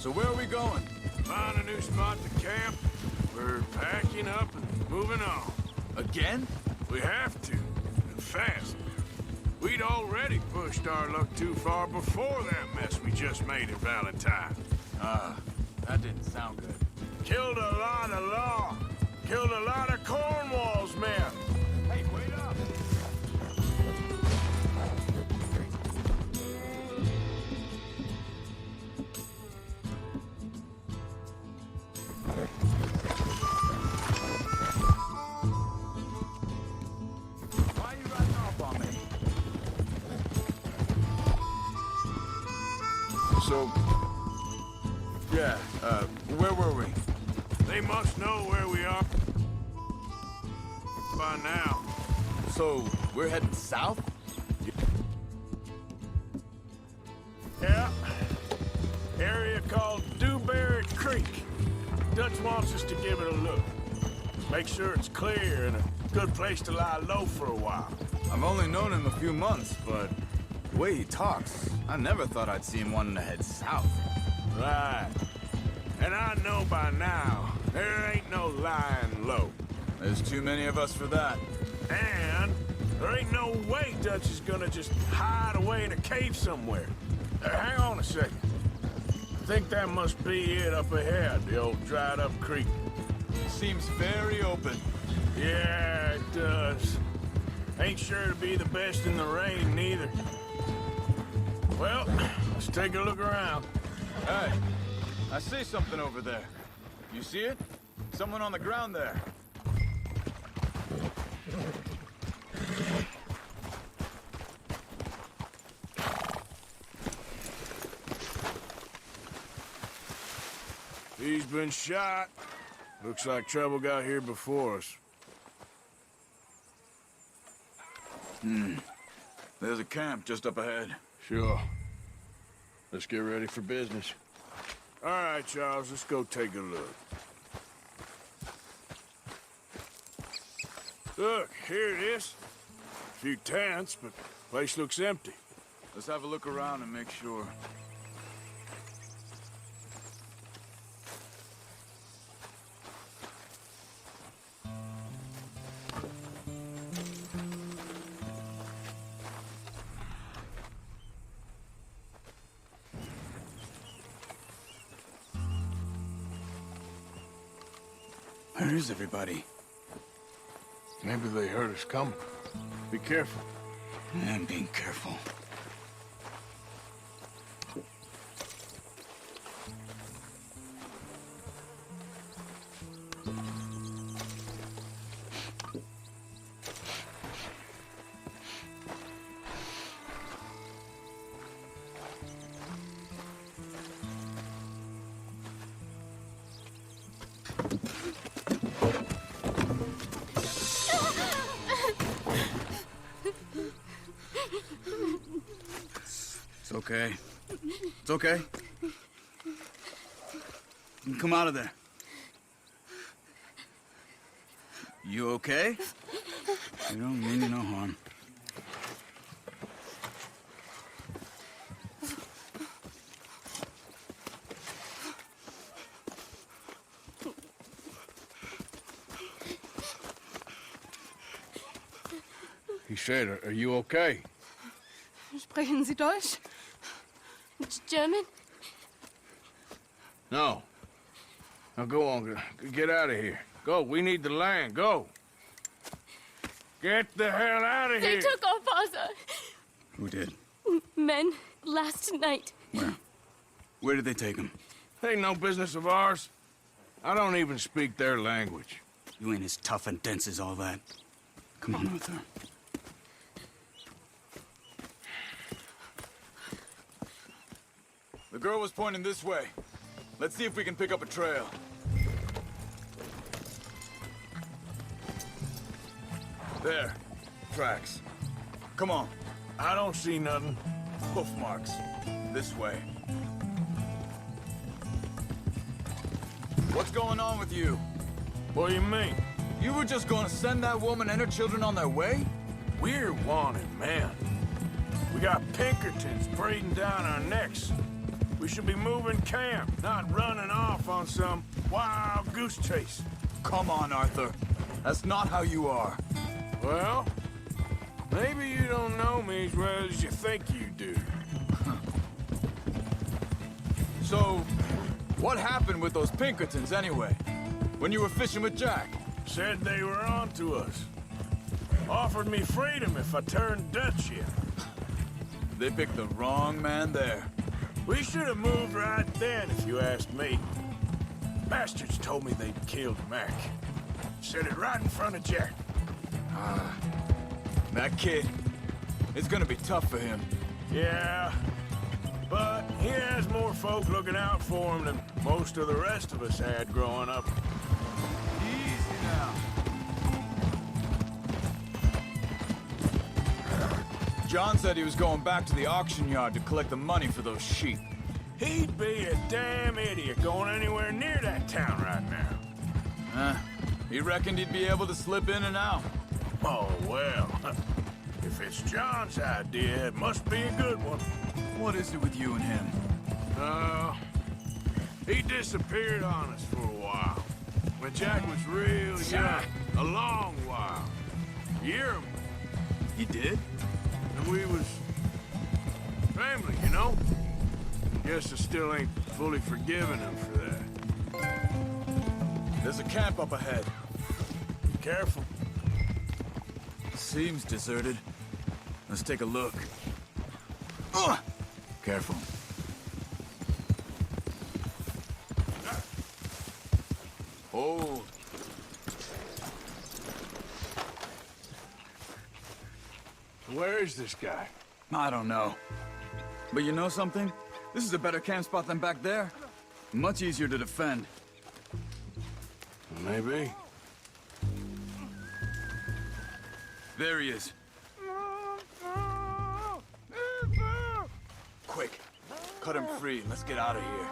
So where are we going? Find a new spot to camp. We're packing up and moving on. Again? We have to, and fast. We'd already pushed our luck too far before that mess we just made at Valentine. That didn't sound good. Killed a lot of law. Killed a lot of Cornwall's men. Hey, wait up! Why are you riding off on me? So, yeah, where were we? They must know where we are by now. So, we're heading south? Yeah. Area called Dewberry Creek. Dutch wants us to give it a look. Make sure it's clear and a good place to lie low for a while. I've only known him a few months, but the way he talks, I never thought I'd see him wanting to head south. Right. And I know by now, there ain't no lying low. There's too many of us for that. And there ain't no way Dutch is gonna just hide away in a cave somewhere. Hang on a second. I think that must be it up ahead, the old dried-up creek. Seems very open. Yeah, it does. Ain't sure to be the best in the rain, neither. Well, let's take a look around. Hey, I see something over there. You see it? Someone on the ground there. He's been shot. Looks like trouble got here before us. There's a camp just up ahead. Sure. Let's get ready for business. All right, Charles, let's go take a look. Look, here it is. A few tents, but the place looks empty. Let's have a look around and make sure. Where is everybody? Maybe they heard us coming. Be careful. I'm being careful. It's okay. It's okay. You can come out of there. You okay? You don't mean you no harm. He said, are you okay? Sprechen Sie Deutsch? German? No. Now go on, get out of here. Go, we need the land, go. Get the hell out of They here. took our father. Who did? Men, last night. Where? Where did they take him? Ain't no business of ours. I don't even speak their language. You ain't as tough and dense as all that. Come on, Arthur. The girl was pointing this way. Let's see if we can pick up a trail. There. Tracks. Come on. I don't see nothing. Hoof marks. This way. What's going on with you? What do you mean? You were just gonna send that woman and her children on their way? We're wanted, man. We got Pinkertons breathing down our necks. We should be moving camp, not running off on some wild goose chase. Come on, Arthur. That's not how you are. Well, maybe you don't know me as well as you think you do. So, what happened with those Pinkertons anyway? When you were fishing with Jack? Said they were on to us. Offered me freedom if I turned Dutch in. They picked the wrong man there. We should have moved right then, if you asked me. Bastards told me they'd killed Mac. Said it right in front of Jack. That kid, it's gonna be tough for him. Yeah, but he has more folk looking out for him than most of the rest of us had growing up. Easy now. John said he was going back to the auction yard to collect the money for those sheep. He'd be a damn idiot going anywhere near that town right now. He reckoned he'd be able to slip in and out. Oh, well. If it's John's idea, it must be a good one. What is it with you and him? He disappeared on us for a while. When Jack was real young. A long while. A year or more. He did? And we was family, you know? Guess I still ain't fully forgiven him for that. There's a camp up ahead. Be careful. Seems deserted. Let's take a look. Careful. Hold. Where is this guy? I don't know. But you know something? This is a better camp spot than back there. Much easier to defend. Maybe. There he is. Quick. Cut him free and let's get out of here.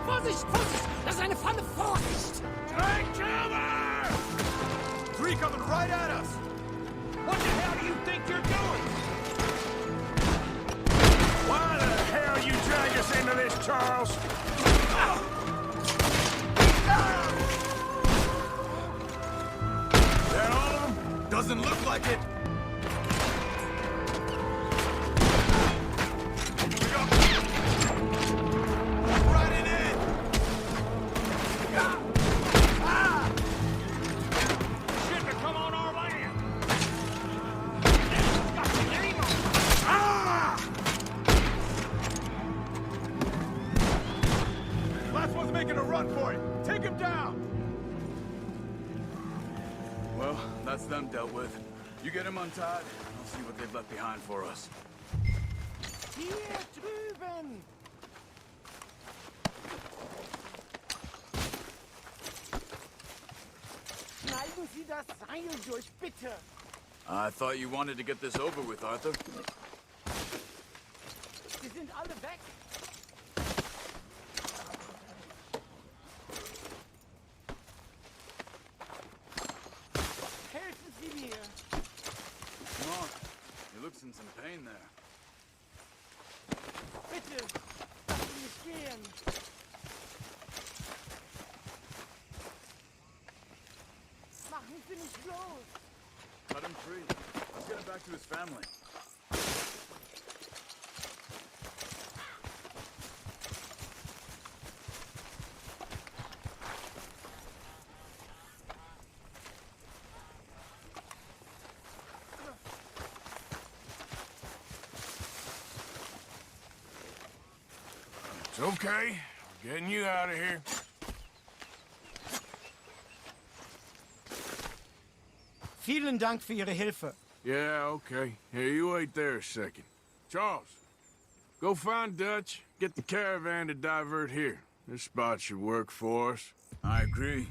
Vorsicht, Vorsicht! Das ist eine Pfanne! Vorsicht! Take cover! Three coming right at us! What the hell do you think you're doing? Why the hell you drag us into this, Charles? That all of them? Doesn't look like it. Riding in! Shouldn't have come on our land! Last one's making a run for it. Take him down! Well, that's them dealt with. You get him untied, I'll see what they've left behind for us. Hier drüben! Schneiden Sie das Seil durch, bitte! I thought you wanted to get this over with, Arthur. Sie sind alle weg! Helfen Sie mir! Come on. He looks in some pain there. Bitte! Lassen Sie mich gehen! Machen Sie mich los! Cut him free. Let's get him back to his family. It's okay. We're getting you out of here. Vielen Dank für Ihre Hilfe. Yeah, okay. Here, you wait there a second. Charles, go find Dutch. Get the caravan to divert here. This spot should work for us. I agree.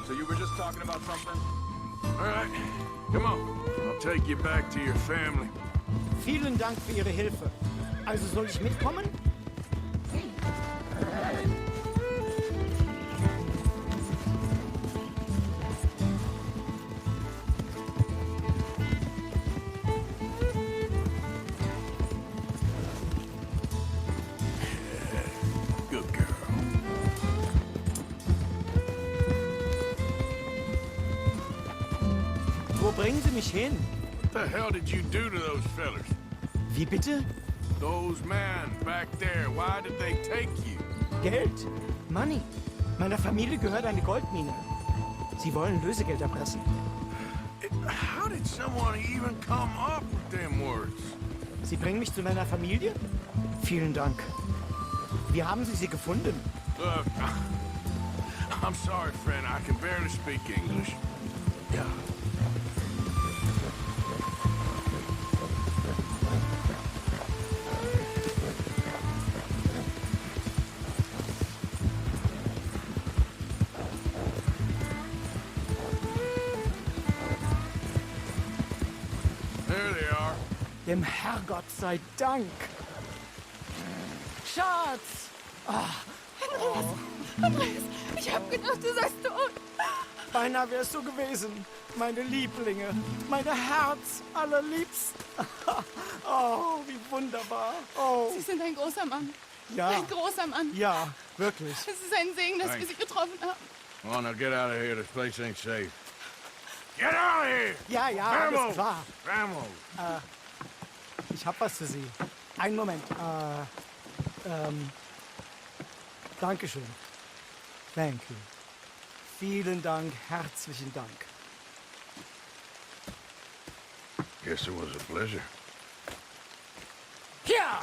So you were just talking about something? All right, come on. I'll take you back to your family. Vielen Dank für Ihre Hilfe. Also soll ich mitkommen? bringen Sie mich hin? What the hell did you do to those fellers? Wie bitte? Those men back there, why did they take you? Geld. Money. Meiner Familie gehört eine Goldmine. Sie wollen Lösegeld erpressen. How did someone even come up with them words? Sie bringen mich zu meiner Familie? Vielen Dank. Wie haben Sie sie gefunden? Look, I'm sorry, friend. I can barely speak English. Yeah. There they are. Dem Herrgott sei Dank. Schatz! Andreas, ich hab gedacht, du seist tot. Beinahe wärst du gewesen. Meine Lieblinge. Meine Herz allerliebsten. Oh, wie wunderbar. Oh, Sie sind ein großer Mann. ja. Ein großer Mann. Ja, wirklich. Es ist ein Segen, dass wir Sie getroffen haben. Come on, now get out of here. This place ain't safe. Get out of here! Ja, ja, alles klar. Ramos! Ich hab was für Sie. Einen Moment. Dankeschön. Thank you. Vielen Dank, herzlichen Dank. Guess it was a pleasure. Ja!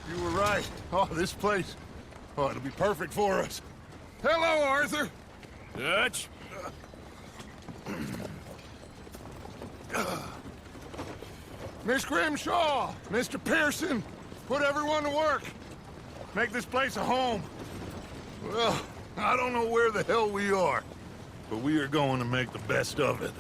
You were right. Oh, this place. Oh, it'll be perfect for us. Hello, Arthur. Dutch? Miss Grimshaw, Mr. Pearson, put everyone to work. Make this place a home. Well, I don't know where the hell we are, but we are going to make the best of it.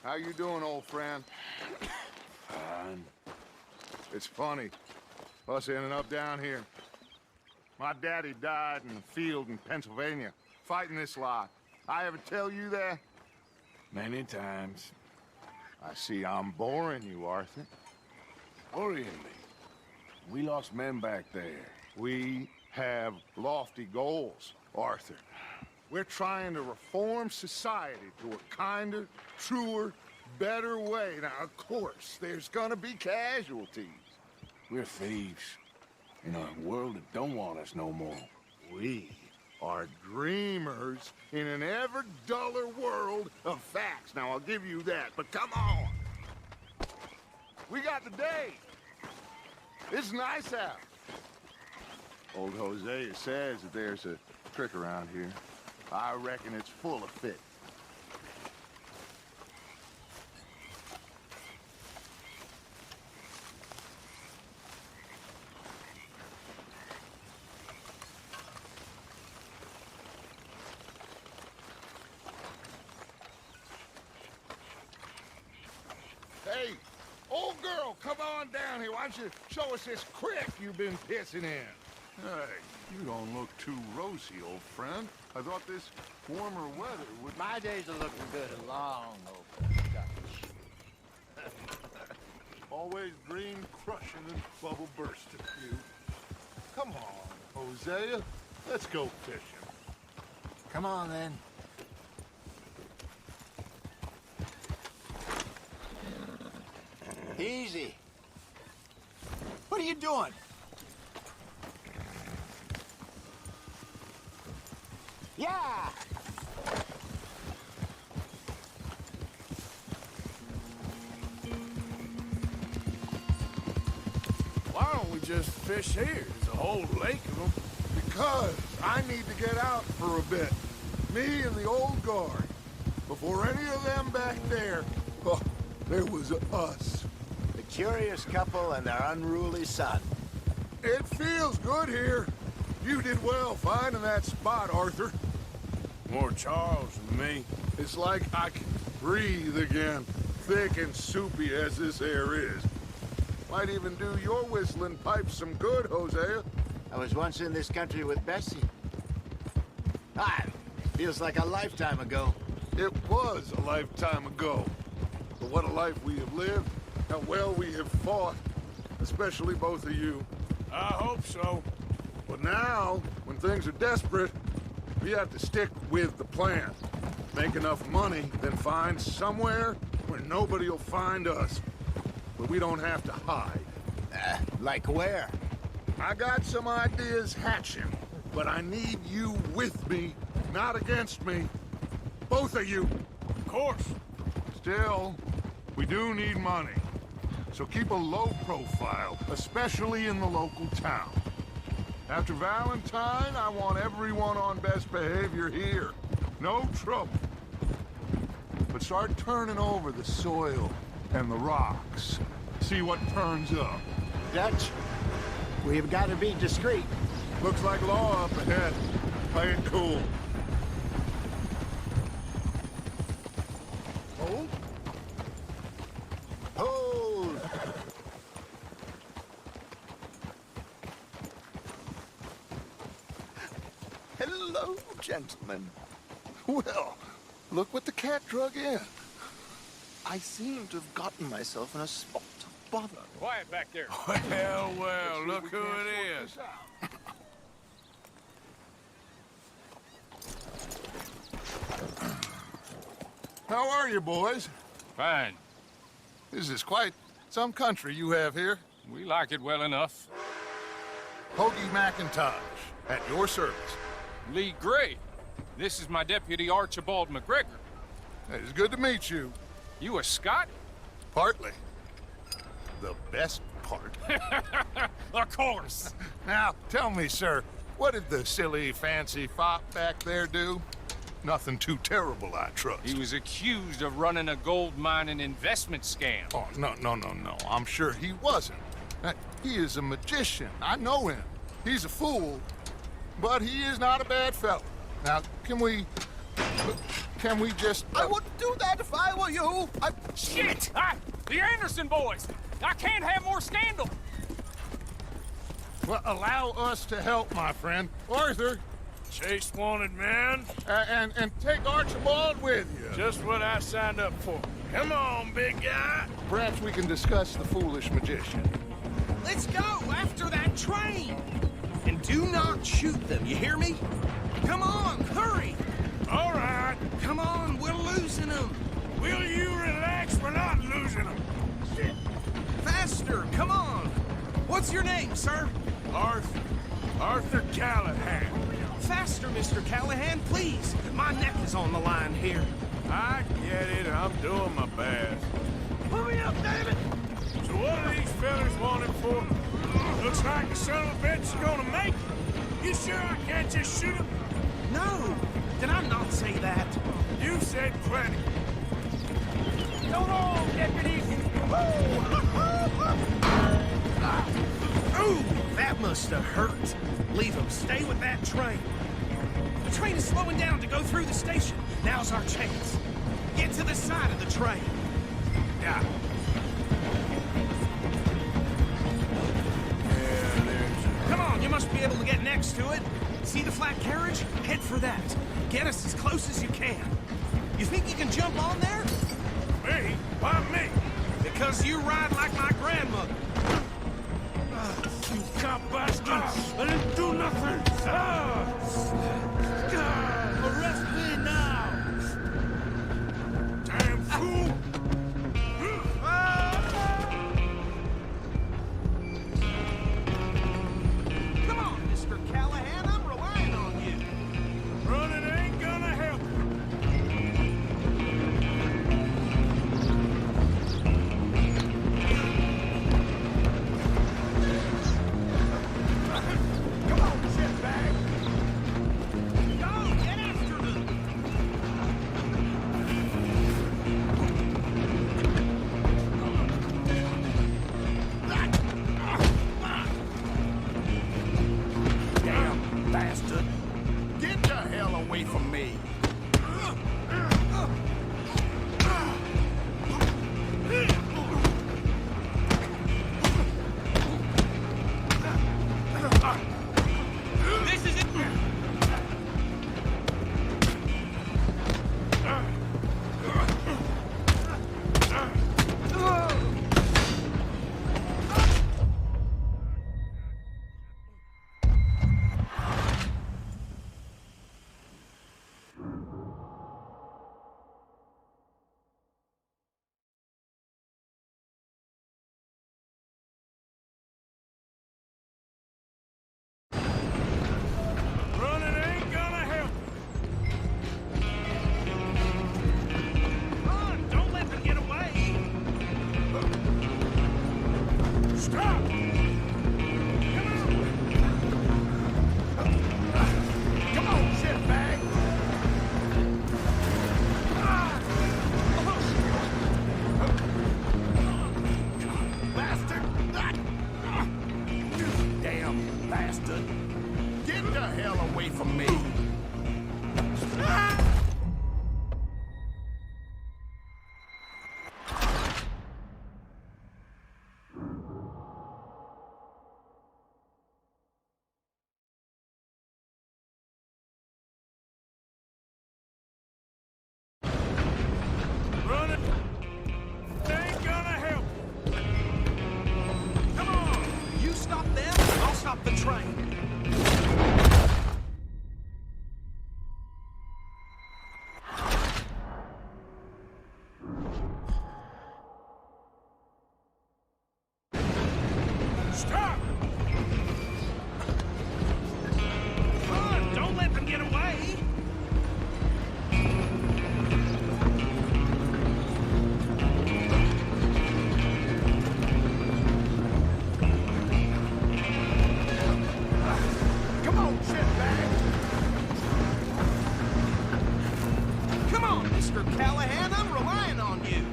How you doing, old friend? Fine. It's funny, us ending up down here. My daddy died in the field in Pennsylvania, fighting this lot. I ever tell you that? Many times. I see I'm boring you, Arthur. Worrying me. We lost men back there. We have lofty goals, Arthur. We're trying to reform society to a kinder, truer, better way. Now, of course, there's gonna be casualties. We're thieves. In a world that don't want us no more. We are dreamers in an ever duller world of facts. Now, I'll give you that, but come on. We got the day. It's nice out. Old Hosea says that there's a trick around here. I reckon it's full of fit. Hey, old girl, come on down here. Why don't you show us this creek you've been pissing in? Hey, you don't look too rosy, old friend. I thought this warmer weather would... My days are looking good along, old Dutch. Always dream crushing and bubble bursting, you. Come on, Hosea. Let's go fishing. Come on, then. Easy. What are you doing? Yeah! Why don't we just fish here? There's a whole lake of them. Because I need to get out for a bit. Me and the old guard. Before any of them back there, oh, there was us. The curious couple and their unruly son. It feels good here. You did well finding that spot, Arthur. More Charles than me. It's like I can breathe again, thick and soupy as this air is. Might even do your whistling pipes some good, Hosea. I was once in this country with Bessie. Feels like a lifetime ago. It was a lifetime ago. But what a life we have lived, how well we have fought, especially both of you. I hope so. But now, when things are desperate, we have to stick with the plan. Make enough money, then find somewhere where nobody will find us. Where we don't have to hide. Like where? I got some ideas hatching, but I need you with me, not against me. Both of you. Of course. Still, we do need money. So keep a low profile, especially in the local town. After Valentine, I want everyone on best behavior here. No trouble. But start turning over the soil and the rocks. See what turns up. Dutch, we've got to be discreet. Looks like law up ahead. Play it cool. Hold. Hold! Hello, gentlemen. Well, look what the cat drug in. I seem to have gotten myself in a spot of bother. Quiet back there. Well, look who it is. How are you, boys? Fine. This is quite some country you have here. We like it well enough. Hoagie McIntosh, at your service. Lee Gray. This is my deputy Archibald McGregor. It's good to meet you. You a Scot? Partly. The best part. Of course. Now, tell me, sir, what did the silly, fancy fop back there do? Nothing too terrible, I trust. He was accused of running a gold mining investment scam. Oh, no. I'm sure he wasn't. He is a magician. I know him. He's a fool, but he is not a bad fellow. Now, can we just... I wouldn't do that if I were you. Shit! The Anderson boys! I can't have more scandal! Well, allow us to help, my friend. Arthur, Chase wanted man. and take Archibald with you. Just what I signed up for. Come on, big guy. Perhaps we can discuss the foolish magician. Let's go after that train. And do not shoot them, you hear me? Come on, hurry. All right. Come on, we're losing them. Will you relax? We're not losing them. Shit. Faster, come on. What's your name, sir? Arthur Callahan. Faster, Mr. Callahan, please. My neck is on the line here. I get it. I'm doing my best. Hurry up, David. So what are these fellas wanting for? Looks like the son of a bitch is gonna make it. You sure I can't just shoot him? No, did I not say that? You said plenty. Come on, deputies. Ooh, that must have hurt. Leave them. Stay with that train. The train is slowing down to go through the station. Now's our chance. Get to the side of the train. Yeah. Come on, you must be able to get next to it. See the flat carriage? Head for that. Get us as close as you can. You think you can jump on there? Me? Why me? Because you ride like my grandmother. You cop bastard! I didn't do nothing! Arrest me now! Damn fool! Come on, Mr. Callahan, I'm relying on you. Running ain't gonna help. Come on, shitbag! Go, get after them. Damn bastard! Get the hell away from me! This is it. Running ain't gonna help. Run, don't let them get away. Stop! Come on, shitbag! Bastard! Damn bastard! Get the hell away from me! Running ain't gonna help. Come on, you stop them, I'll stop the train. Stop! Run, don't let them get away. Come on, shitbag! Come on, Mr. Callahan, I'm relying on you.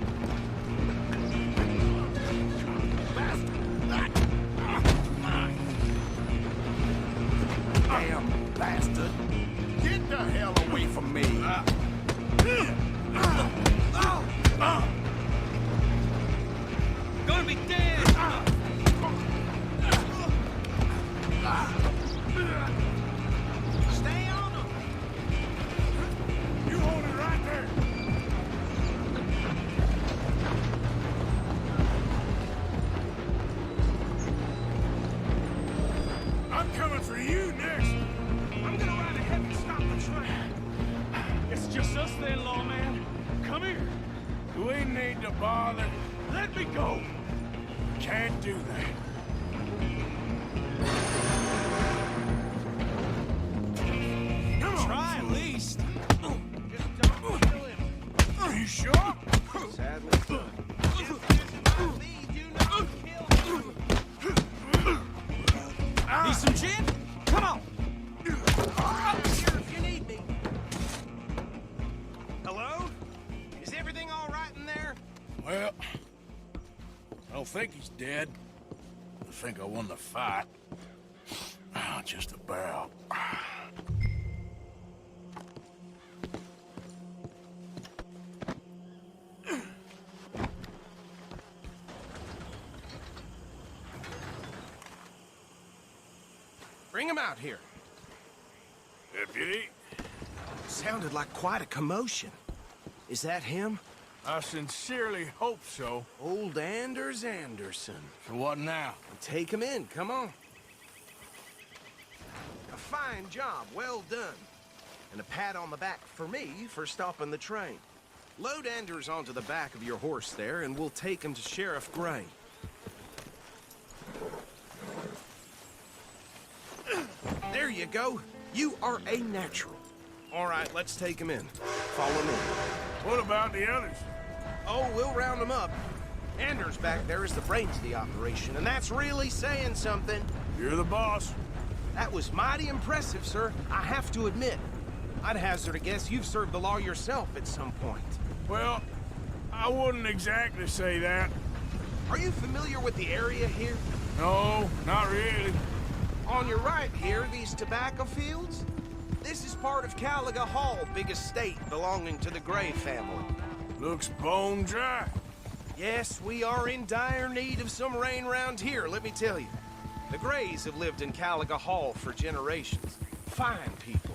Damn bastard! Get the hell away from me! Gonna be dead. Stay on them. You hold it right there. I'm coming for you next. I'm gonna ride ahead and stop the train. It's just us then, lawman. Come here. We need to bother. Let me go. Can't do that. Come on. Try at least. Just don't kill him. Are you sure? Sadly, so. If me, do not kill him. Need some gin? Come on. I'm here if you need me. Hello? Is everything all right in there? Well, I don't think he's dead. I think I won the fight. Just about. Bring him out here. Deputy? Sounded like quite a commotion. Is that him? I sincerely hope so. Old Anders Anderson. So what now? Take him in, come on. A fine job, well done. And a pat on the back for me for stopping the train. Load Anders onto the back of your horse there, and we'll take him to Sheriff Gray. There you go. You are a natural. All right, let's take him in. Follow me. What about the others? Oh, we'll round them up. Anders back there is the brains of the operation, and that's really saying something. You're the boss. That was mighty impressive, sir. I have to admit. I'd hazard a guess you've served the law yourself at some point. Well, I wouldn't exactly say that. Are you familiar with the area here? No, not really. On your right here, these tobacco fields? This is part of Caliga Hall, big estate belonging to the Gray family. Looks bone dry. Yes, we are in dire need of some rain round here, let me tell you. The Grays have lived in Caliga Hall for generations. Fine people.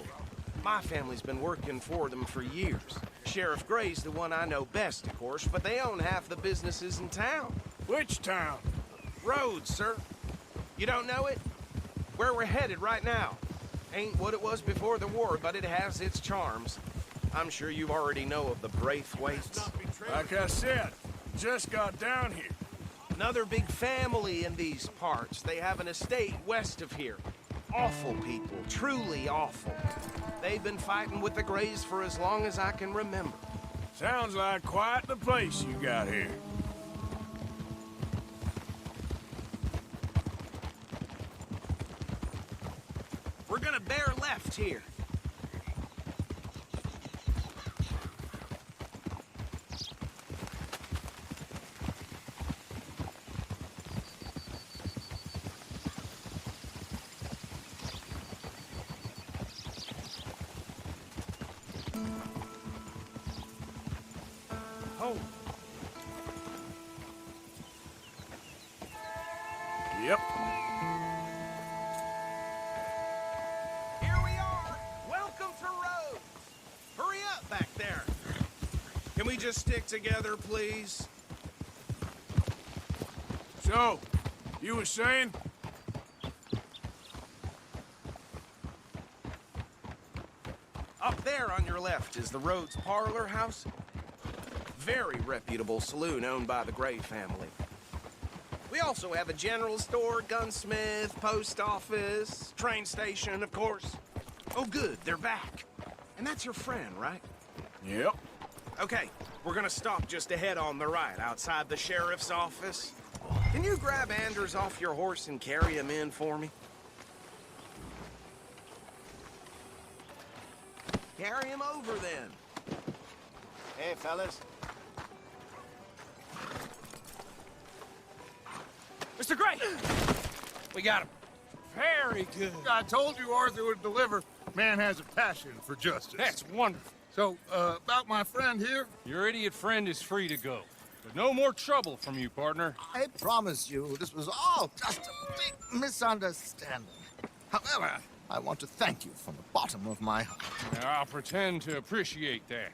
My family's been working for them for years. Sheriff Gray's the one I know best, of course, but they own half the businesses in town. Which town? Rhodes, sir. You don't know it? Where we're headed right now. Ain't what it was before the war, but it has its charms. I'm sure you already know of the Braithwaites. Like I said, just got down here. Another big family in these parts. They have an estate west of here. Awful people, truly awful. They've been fighting with the Grays for as long as I can remember. Sounds like quite the place you got here. We're gonna bear left here. Oh. Yep. Here we are. Welcome to Rhodes. Hurry up back there. Can we just stick together, please? So, you were saying? Up there on your left is the Rhodes Parlor House. Very reputable saloon owned by the Gray family. We also have a general store, gunsmith, post office, train station, of course. Oh, good, they're back. And that's your friend, right? Yep. Okay, we're gonna stop just ahead on the right, outside the sheriff's office. Can you grab Anders off your horse and carry him in for me? Carry him over, then. Hey, fellas. Mr. Gray! We got him. Very good. I told you Arthur would deliver. Man has a passion for justice. That's wonderful. So, about my friend here? Your idiot friend is free to go. But no more trouble from you, partner. I promise you, this was all just a big misunderstanding. However, I want to thank you from the bottom of my heart. Now, I'll pretend to appreciate that.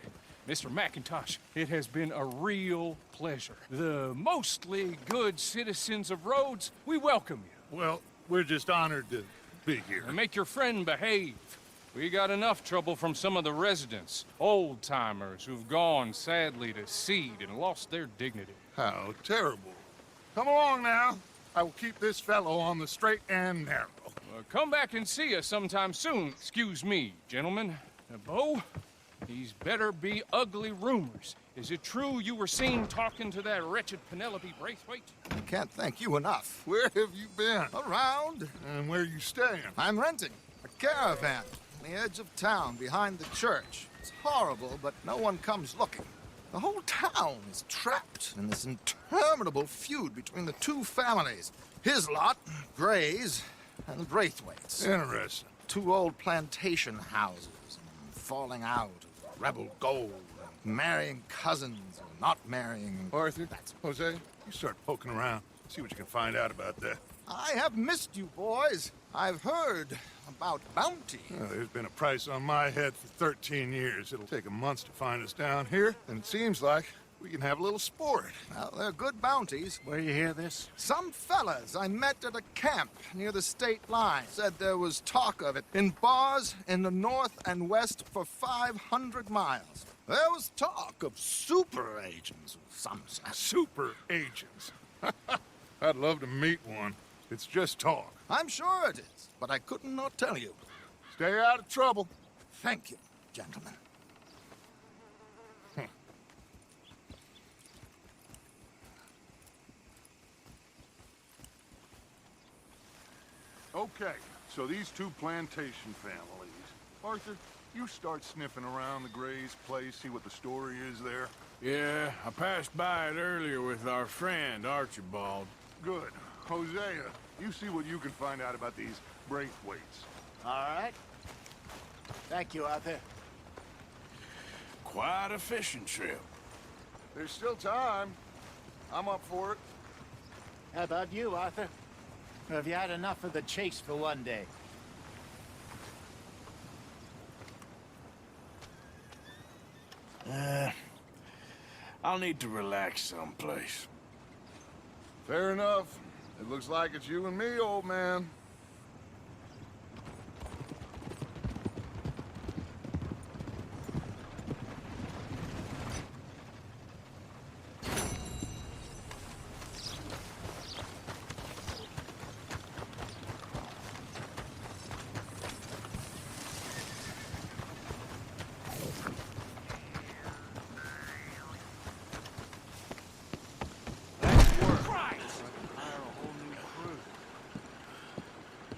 Mr. McIntosh, it has been a real pleasure. The mostly good citizens of Rhodes, we welcome you. Well, we're just honored to be here. And make your friend behave. We got enough trouble from some of the residents, old-timers who've gone, sadly, to seed and lost their dignity. How terrible. Come along now. I will keep this fellow on the straight and narrow. Come back and see us sometime soon. Excuse me, gentlemen. Bo, these better be ugly rumors. Is it true you were seen talking to that wretched Penelope Braithwaite? I can't thank you enough. Where have you been? Around. And where are you staying? I'm renting a caravan on the edge of town behind the church. It's horrible, but no one comes looking. The whole town is trapped in this interminable feud between the two families. His lot, Gray's, and Braithwaite's. Interesting. Two old plantation houses, and falling out of rebel gold, and marrying cousins, or not marrying. Arthur, Jose, you start poking around. See what you can find out about that. I have missed you, boys. I've heard about bounty. Well, there's been a price on my head for 13 years. It'll take a month to find us down here, and it seems like We can have a little sport. Well, they're good bounties. Where you hear this? Some fellas I met at a camp near the state line said there was talk of it in bars in the north and west for 500 miles. There was talk of super agents, some said. Super agents. I'd love to meet one. It's just talk. I'm sure it is, but I couldn't not tell you. Stay out of trouble. Thank you, gentlemen. Okay, so these two plantation families. Arthur, you start sniffing around the Gray's place, see what the story is there. Yeah, I passed by it earlier with our friend, Archibald. Good. Hosea, you see what you can find out about these Braithwaites. All right. Thank you, Arthur. Quite a fishing trip. There's still time. I'm up for it. How about you, Arthur? Or have you had enough of the chase for one day? I'll need to relax someplace. Fair enough. It looks like it's you and me, old man.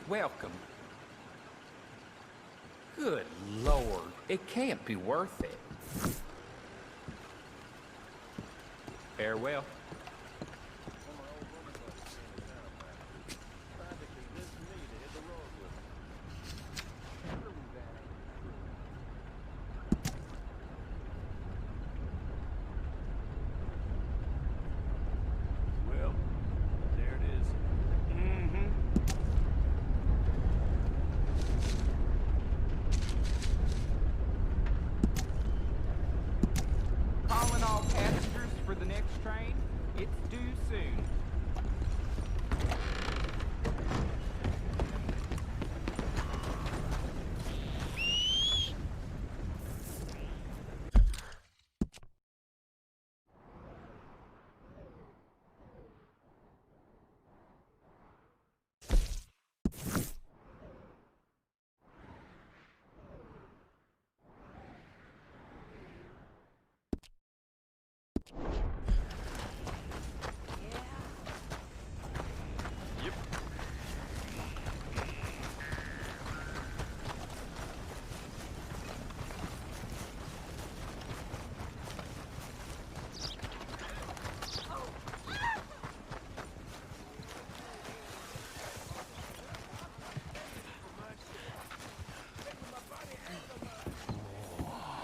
Welcome. Good Lord, it can't be worth it. Farewell. Well, there it is. Calling all passengers for the next train. It's due soon.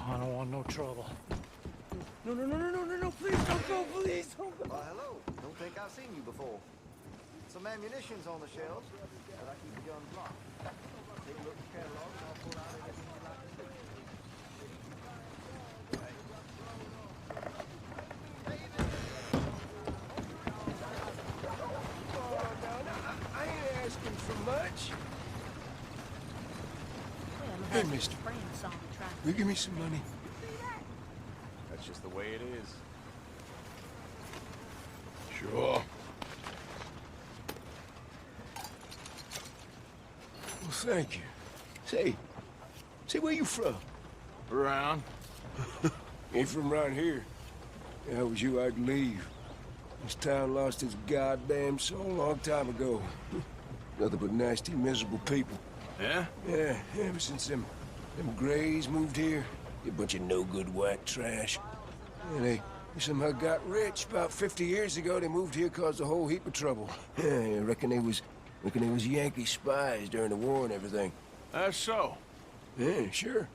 I don't want no trouble. No, please don't go, please don't go. Hello. Don't think I've seen you before. Some ammunition's on the shelves, but I keep the guns locked. Take a look at the catalog and I'll pull out anything you'd like to see. I ain't asking for much. Hey, mister. Will you give me some money? That's just the way it is. Sure. Well, thank you. Say, where you from? Around. Ain't from around here. If I was you, I'd leave. This town lost its goddamn soul a long time ago. Nothing but nasty, miserable people. Yeah? Yeah, ever since them Grays moved here, a bunch of no-good white trash. Yeah, they somehow got rich. About 50 years ago, they moved here, caused a whole heap of trouble. Yeah, I reckon they was Yankee spies during the war and everything. That's so. Yeah, sure.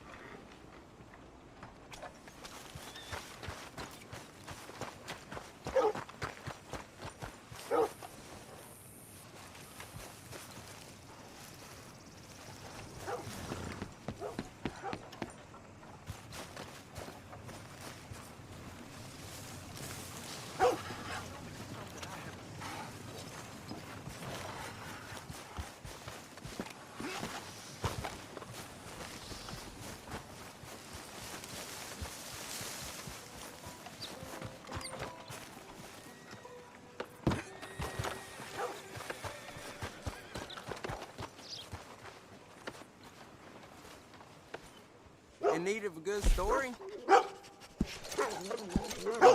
In need of a good story? I'll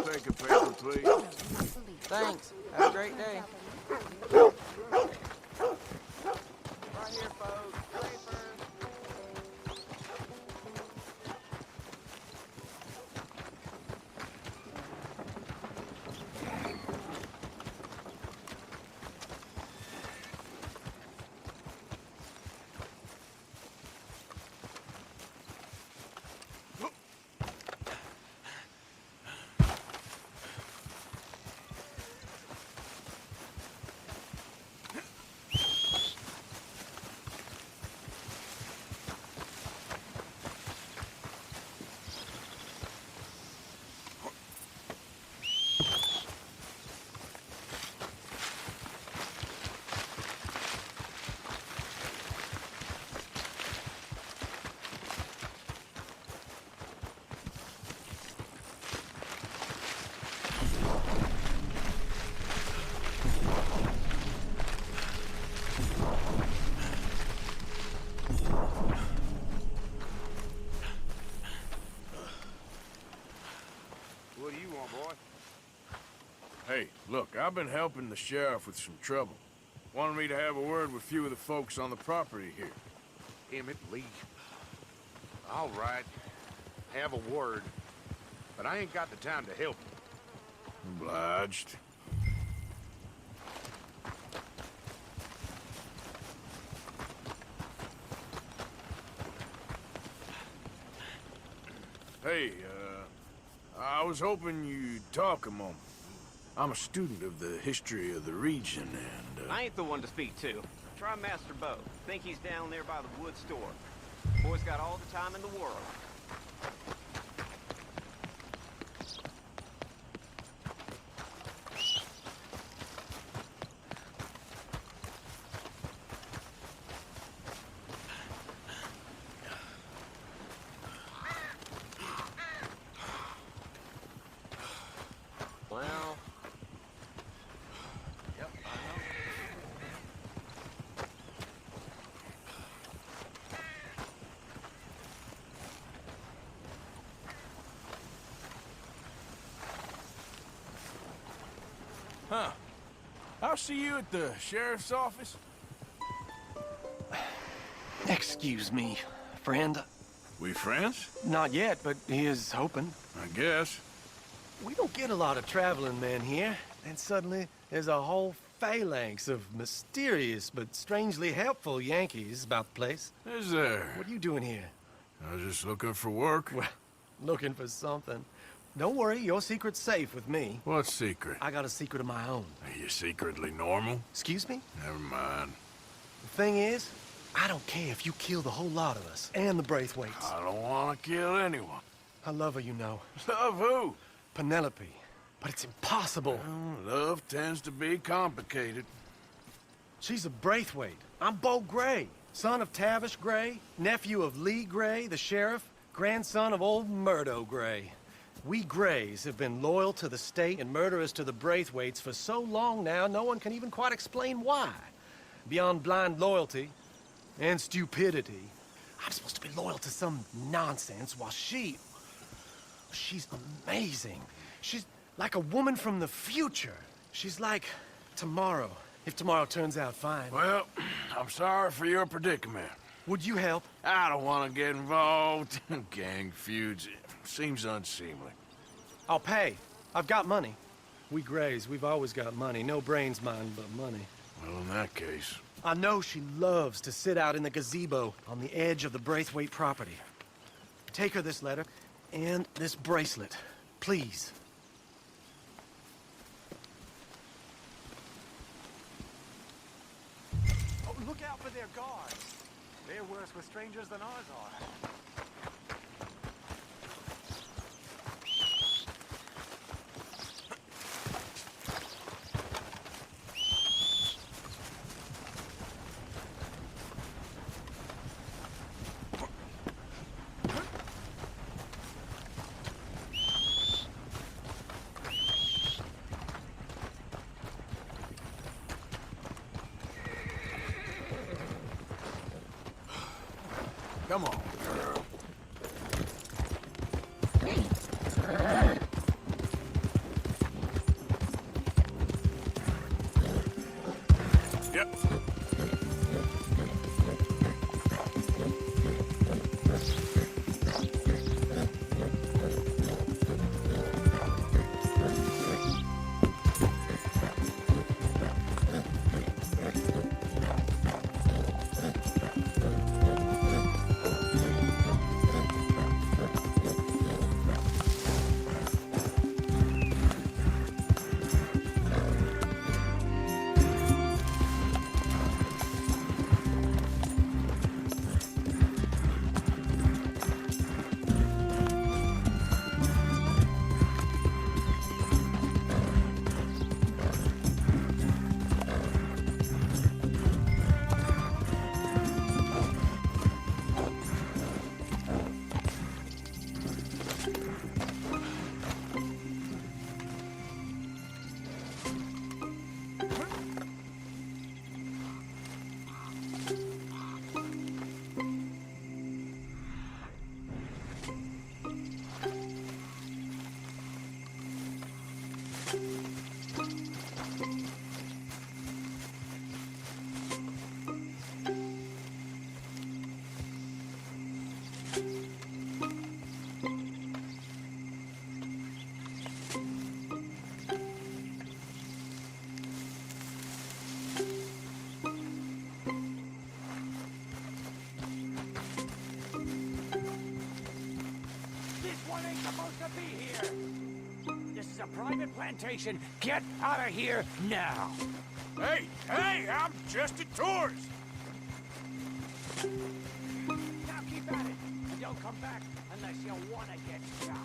take a paper, please. Thanks. Have a great day. Right here, folks. Paper. What do you want, boy? Hey, look, I've been helping the sheriff with some trouble. Wanted me to have a word with a few of the folks on the property here. Emmett Lee. All right. Have a word. But I ain't got the time to help you. Obliged. Hey, I was hoping you'd talk a moment. I'm a student of the history of the region, and, I ain't the one to speak to. Try Master Bo. Think he's down there by the wood store. Boy's got all the time in the world. Well... Yep, I know. Huh. I'll see you at the sheriff's office. Excuse me, friend. We friends? Not yet, but he is hoping. I guess. We don't get a lot of traveling men here, and suddenly there's a whole phalanx of mysterious but strangely helpful Yankees about the place. Is there? What are you doing here? I was just looking for work. Well, looking for something. Don't worry, your secret's safe with me. What secret? I got a secret of my own. Are you secretly normal? Excuse me? Never mind. The thing is, I don't care if you kill the whole lot of us, and the Braithwaites. I don't want to kill anyone. I love her, you know. Love who? Penelope. But it's impossible. Well, love tends to be complicated. She's a Braithwaite. I'm Bo Gray, son of Tavish Gray, nephew of Lee Gray, the sheriff, grandson of old Murdo Gray. We Grays have been loyal to the state and murderers to the Braithwaites for so long now, no one can even quite explain why. Beyond blind loyalty and stupidity, I'm supposed to be loyal to some nonsense while she's amazing. She's like a woman from the future. She's like tomorrow, if tomorrow turns out fine. Well, I'm sorry for your predicament. Would you help? I don't want to get involved in gang feuds. It seems unseemly. I'll pay. I've got money. We Grays, we've always got money. No brains, mind, but money. Well, in that case... I know she loves to sit out in the gazebo on the edge of the Braithwaite property. Take her this letter and this bracelet, please. Oh, look out for their guards. They're worse with strangers than ours are. Come on, girl. Private plantation. Get out of here now. Hey, I'm just a tourist. Now keep at it, and don't come back unless you want to get shot.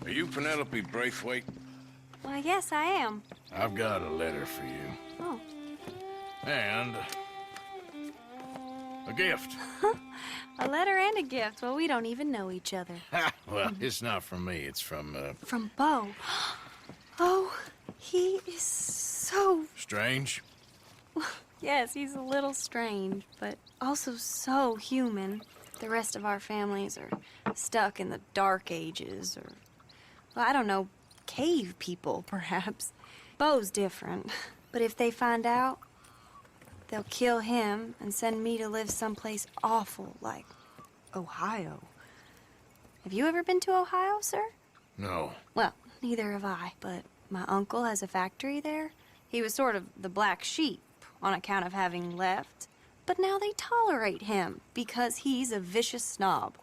Are you Penelope Braithwaite? Why, yes, I am. I've got a letter for you. Oh. And a gift. A letter and a gift. Well, we don't even know each other. Well, it's not from me. It's from, From Bo. Oh, he is so... Strange? Yes, he's a little strange, but also so human. The rest of our families are stuck in the Dark Ages, or, well, I don't know, cave people, perhaps. Bo's different, but if they find out, they'll kill him and send me to live someplace awful like Ohio. Have you ever been to Ohio, sir? No. Well, neither have I, but my uncle has a factory there. He was sort of the black sheep on account of having left, but now they tolerate him because he's a vicious snob.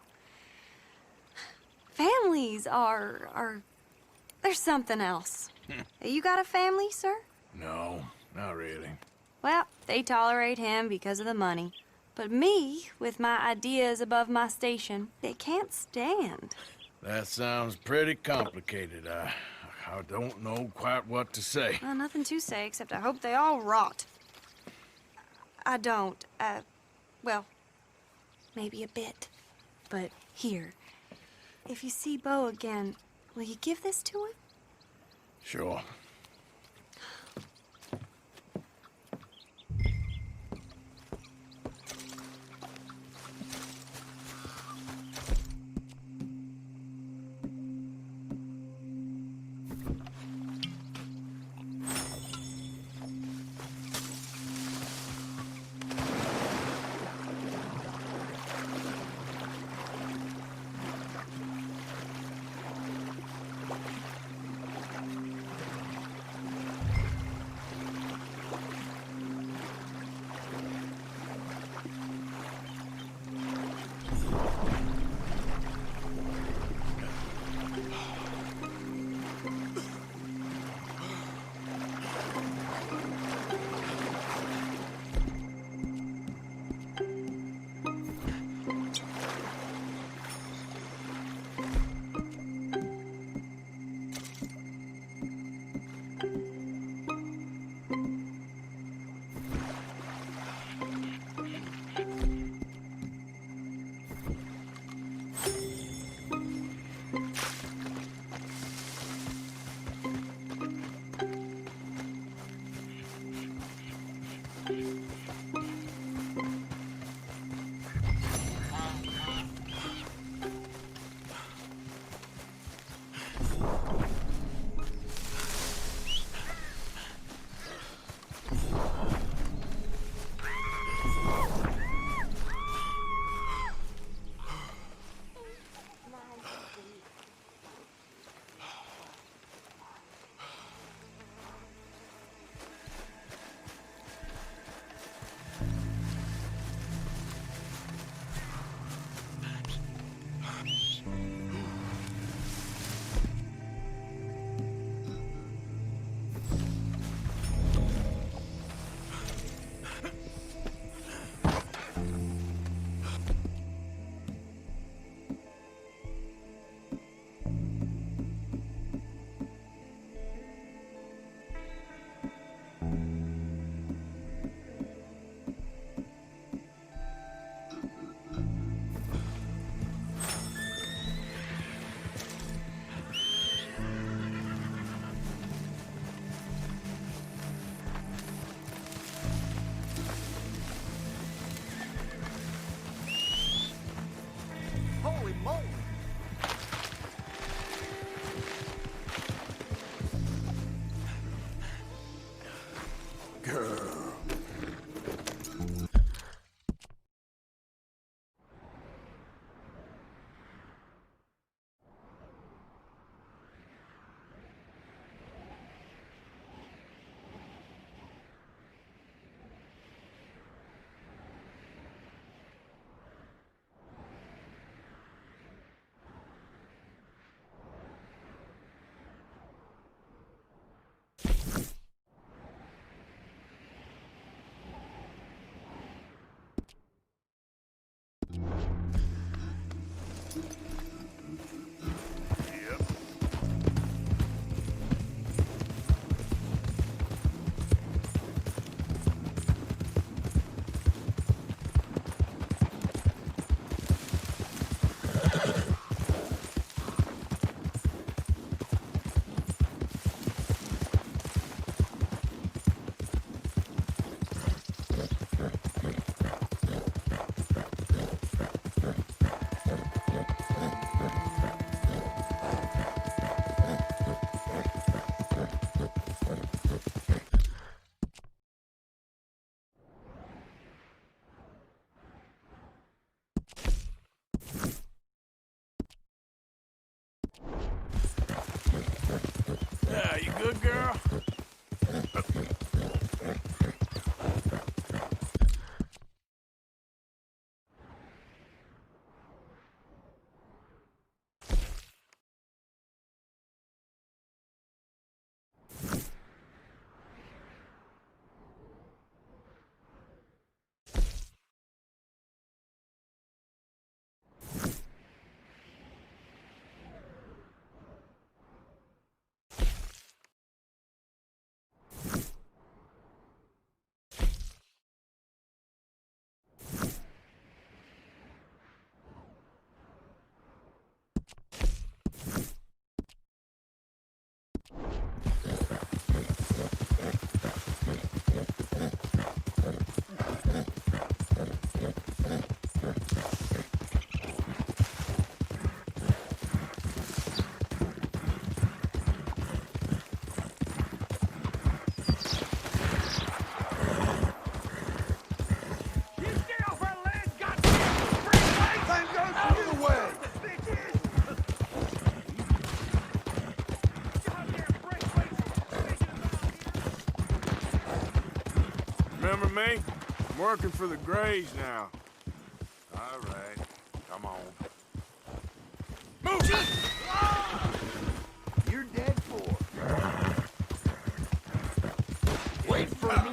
Families are there's something else. You got a family, sir? No, not really. Well, they tolerate him because of the money. But me, with my ideas above my station, they can't stand. That sounds pretty complicated. I don't know quite what to say. Well, nothing to say, except I hope they all rot. I don't. Well, maybe a bit. But here, if you see Bo again, will you give this to him? Sure. Holy moly! Girl. Remember me? I'm working for the Grays now. All right, come on. You're dead for. Wait for me.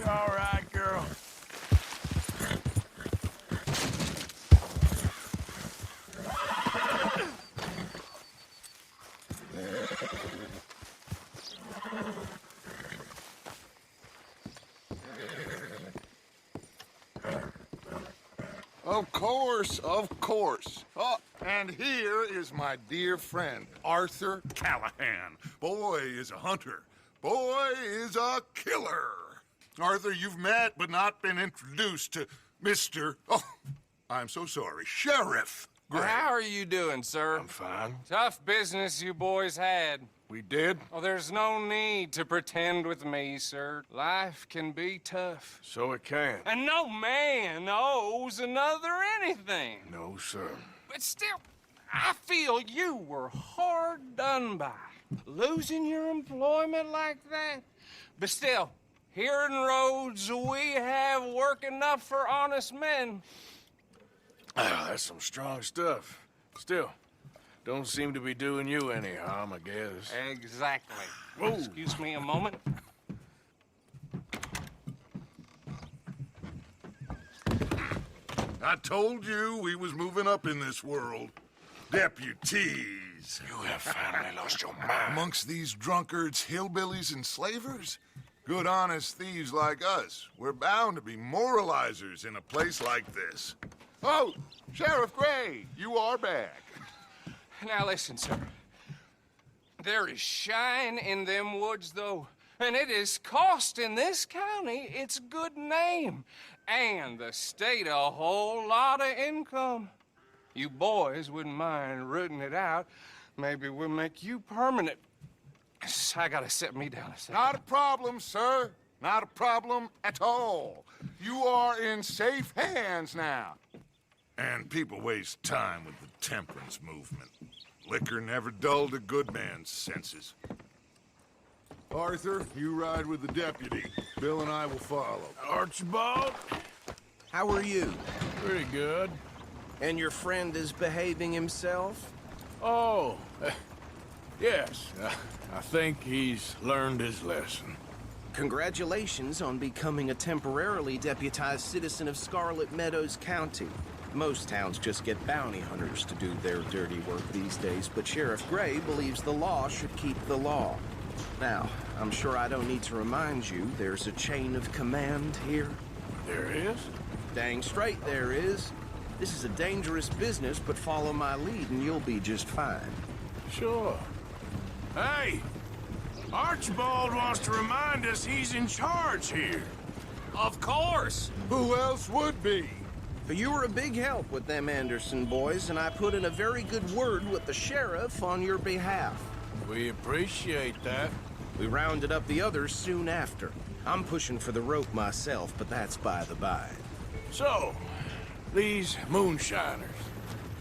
All right, girl. Of course, of course. Oh, and here is my dear friend, Arthur Callahan. Boy is a hunter. Boy is a killer. Arthur, you've met but not been introduced to Mr. Oh, I'm so sorry, Sheriff Gray. How are you doing, sir? I'm fine. Tough business you boys had. We did? Oh, there's no need to pretend with me, sir. Life can be tough. So it can. And no man owes another anything. No, sir. But still, I feel you were hard done by. Losing your employment like that. But still, here in Rhodes, we have work enough for honest men. That's some strong stuff. Still, don't seem to be doing you any harm, I guess. Exactly. Whoa. Excuse me a moment. I told you we was moving up in this world. Deputies. You have finally lost your mind. Amongst these drunkards, hillbillies, and slavers? Good, honest thieves like us. We're bound to be moralizers in a place like this. Oh, Sheriff Gray, you are back. Now listen, sir. There is shine in them woods, though, and it is costing this county its good name and the state a whole lot of income. You boys wouldn't mind rooting it out. Maybe we'll make you permanent. I gotta sit me down a second. Not a problem, sir. Not a problem at all. You are in safe hands now. And people waste time with the temperance movement. Liquor never dulled a good man's senses. Arthur, you ride with the deputy. Bill and I will follow. Archibald? How are you? Pretty good. And your friend is behaving himself? Oh, yes. I think he's learned his lesson. Congratulations on becoming a temporarily deputized citizen of Scarlet Meadows County. Most towns just get bounty hunters to do their dirty work these days, but Sheriff Gray believes the law should keep the law. Now, I'm sure I don't need to remind you there's a chain of command here. There is? Dang straight there is. This is a dangerous business, but follow my lead and you'll be just fine. Sure. Hey! Archibald wants to remind us he's in charge here. Of course! Who else would be? But you were a big help with them Anderson boys, and I put in a very good word with the sheriff on your behalf. We appreciate that. We rounded up the others soon after. I'm pushing for the rope myself, but that's by the by. So, these moonshiners.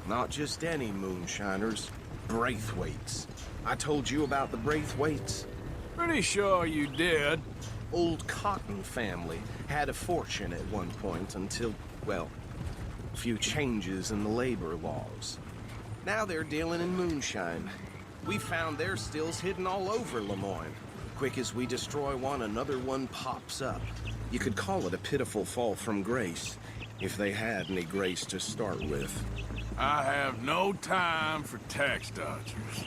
Not just any moonshiners, Braithwaites. I told you about the Braithwaites? Pretty sure you did. Old Cotton family had a fortune at one point until, well, a few changes in the labor laws. Now they're dealing in moonshine. We found their stills hidden all over Lemoyne. Quick as we destroy one, another one pops up. You could call it a pitiful fall from grace, if they had any grace to start with. I have no time for tax dodgers.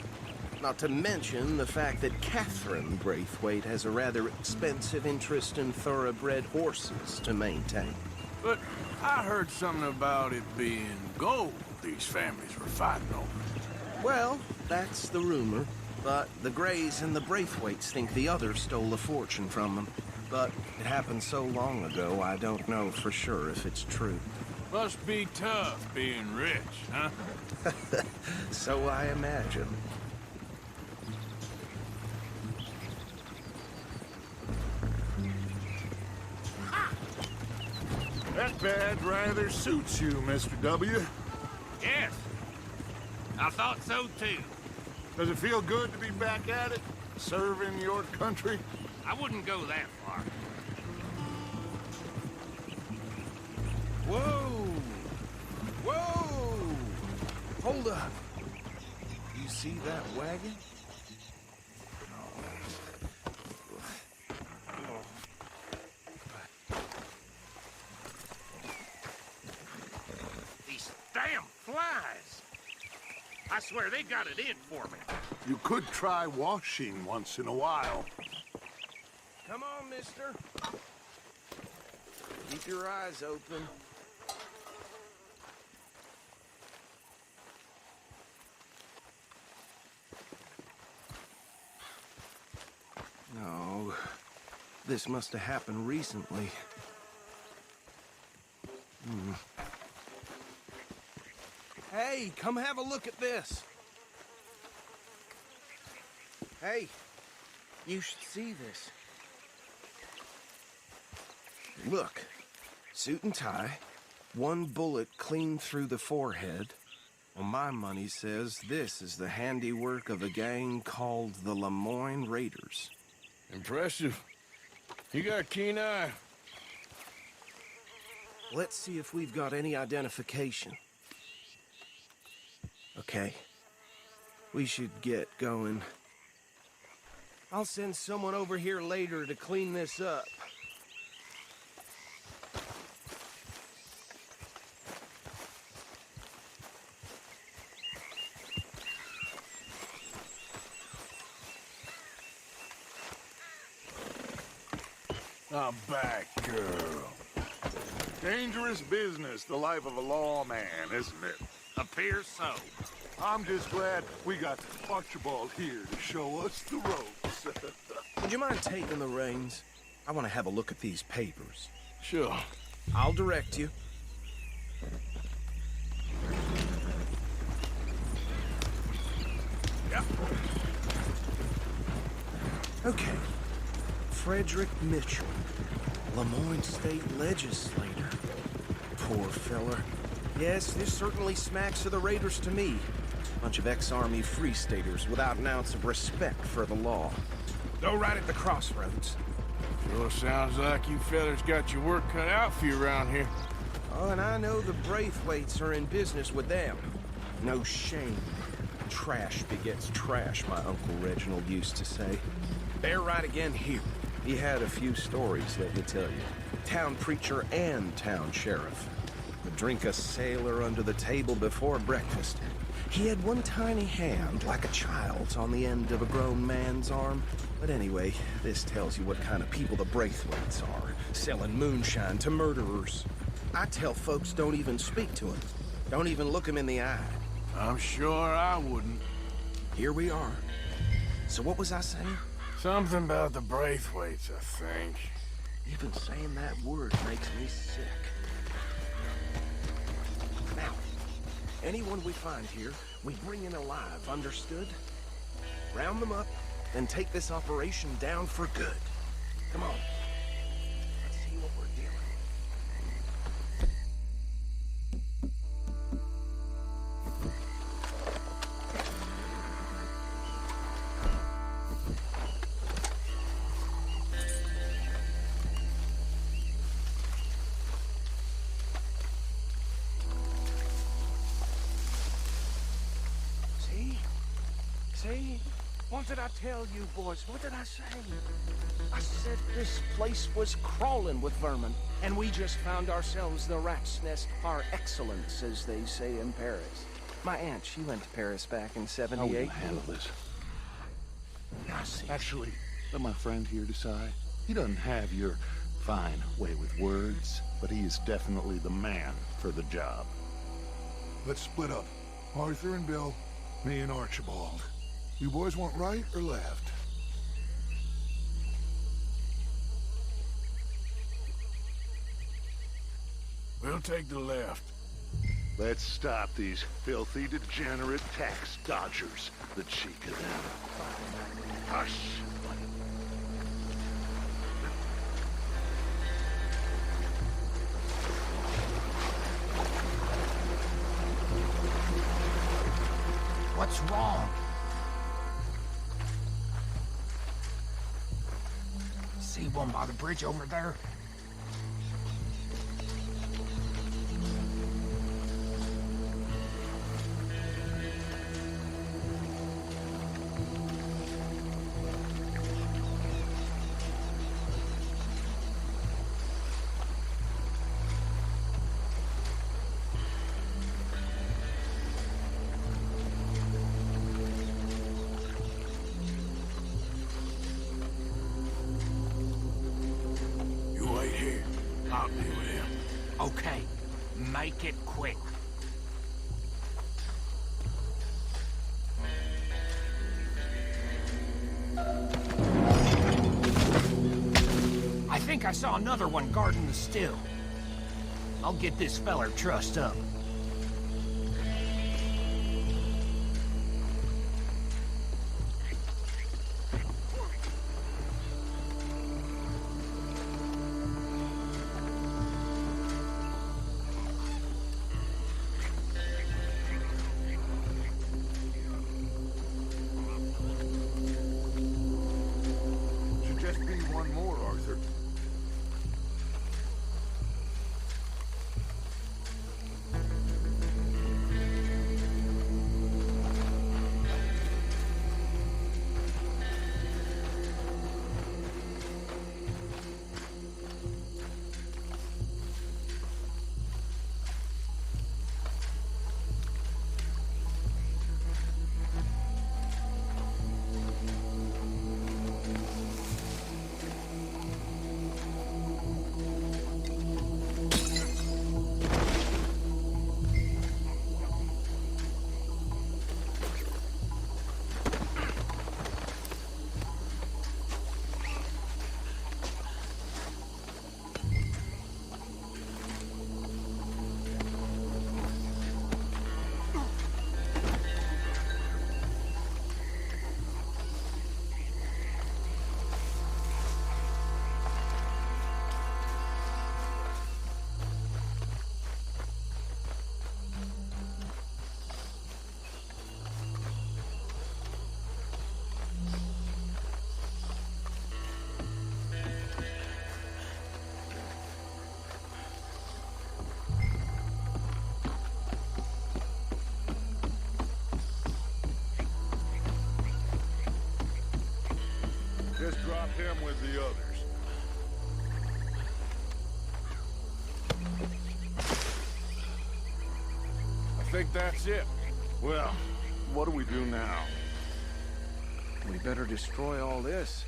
Not to mention the fact that Catherine Braithwaite has a rather expensive interest in thoroughbred horses to maintain. But I heard something about it being gold these families were fighting over. Well, that's the rumor. But the Grays and the Braithwaites think the others stole a fortune from them. But it happened so long ago, I don't know for sure if it's true. Must be tough being rich, huh? So I imagine. That badge rather suits you, Mr. W. Yes. I thought so, too. Does it feel good to be back at it? Serving your country? I wouldn't go that far. Whoa! Whoa! Hold up. You see that wagon? These damn flies. I swear they got it in for me. You could try washing once in a while. Come on, mister. Keep your eyes open. No. This must have happened recently. Hey, come have a look at this. Hey, you should see this. Look, suit and tie, one bullet clean through the forehead. Well, my money says this is the handiwork of a gang called the Lemoyne Raiders. Impressive. You got a keen eye. Let's see if we've got any identification. Okay. We should get going. I'll send someone over here later to clean this up. Now back, girl. Dangerous business, the life of a lawman, isn't it? Appears so. I'm just glad we got Archibald here to show us the ropes. Would you mind taking the reins? I want to have a look at these papers. Sure. I'll direct you. Yeah. Okay. Frederick Mitchell, Lemoyne State Legislator. Poor feller. Yes, this certainly smacks of the Raiders to me. Bunch of ex-Army Free Staters without an ounce of respect for the law. Go right at the crossroads. Sure sounds like you fellas got your work cut out for you around here. Oh, and I know the Braithwaites are in business with them. No shame. Trash begets trash, my Uncle Reginald used to say. They're right again here. He had a few stories, let me tell you. Town preacher and town sheriff. Would drink a sailor under the table before breakfast. He had one tiny hand, like a child's, on the end of a grown man's arm. But anyway, this tells you what kind of people the Braithwaites are, selling moonshine to murderers. I tell folks don't even speak to him. Don't even look him in the eye. I'm sure I wouldn't. Here we are. So what was I saying? Something about the Braithwaites, I think. Even saying that word makes me sick. Now, anyone we find here, we bring in alive, understood? Round them up, and take this operation down for good. Come on. Let's see what we're dealing See? What did I tell you, boys? What did I say? I said this place was crawling with vermin, and we just found ourselves the rat's nest par excellence, as they say in Paris. My aunt, she went to Paris back in '78. How will you handle this? Actually, let my friend here decide. He doesn't have your fine way with words, but he is definitely the man for the job. Let's split up. Arthur and Bill, me and Archibald. You boys want right or left? We'll take the left. Let's stop these filthy, degenerate tax dodgers. The cheek of them. Hush! What's wrong? See one by the bridge over there? I'll deal with him. Okay, make it quick. I think I saw another one guarding the still. I'll get this feller trussed up. them with the others. I think that's it. Well, what do we do now? We better destroy all this.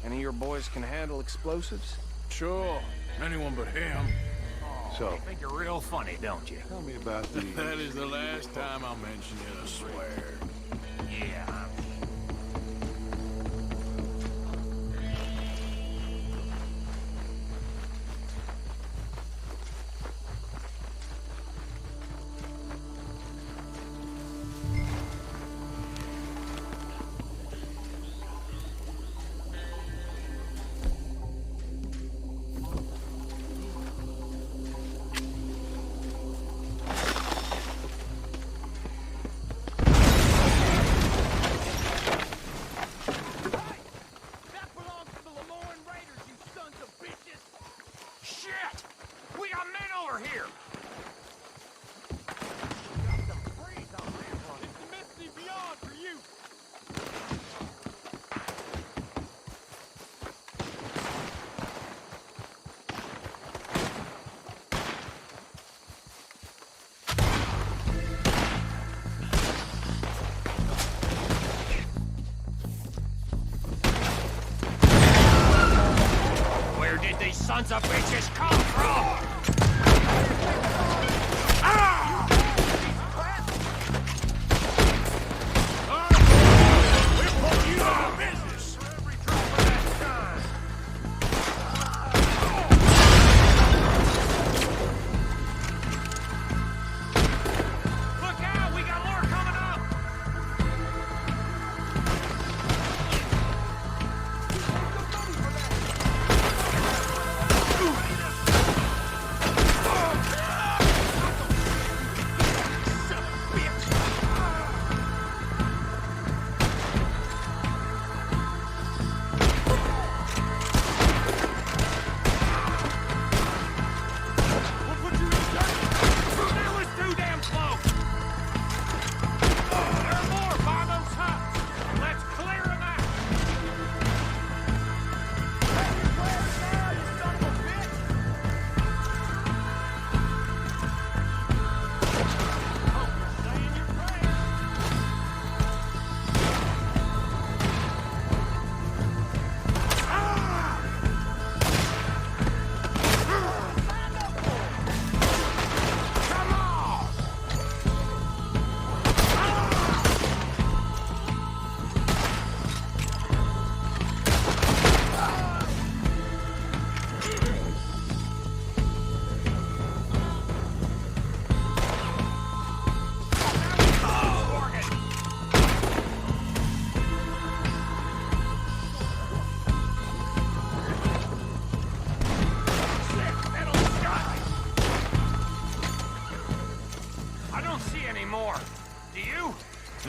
Any of your boys can handle explosives? Sure. Anyone but him. So, You think you're real funny, don't you? tell me about these. That is the last time I'll mention it, I swear. Yeah. Where did these sons of bitches come from?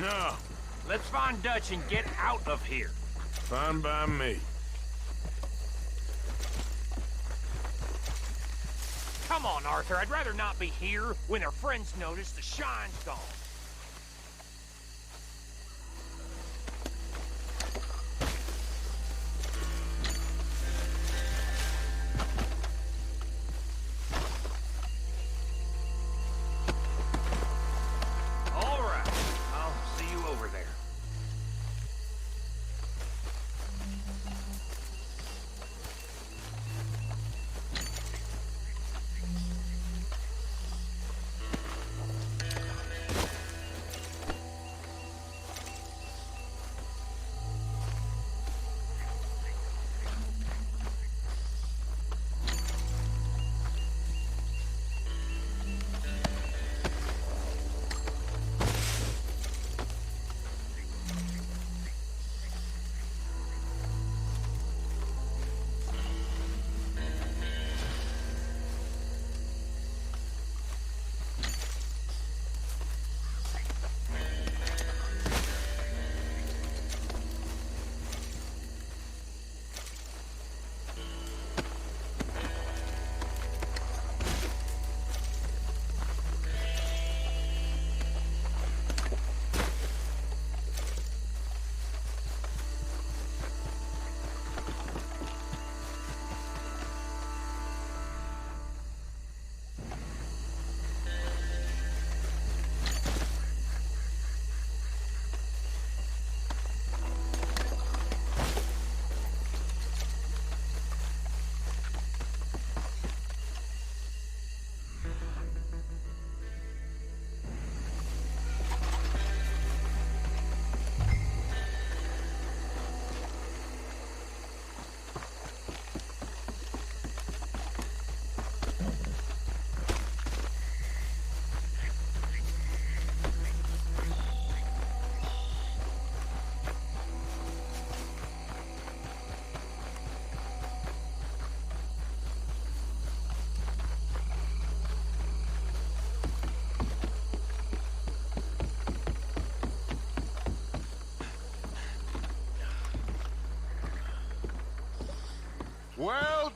No. Let's find Dutch and get out of here. Fine by me. Come on, Arthur. I'd rather not be here when their friends notice the shine's gone. All right. I'll see you over there.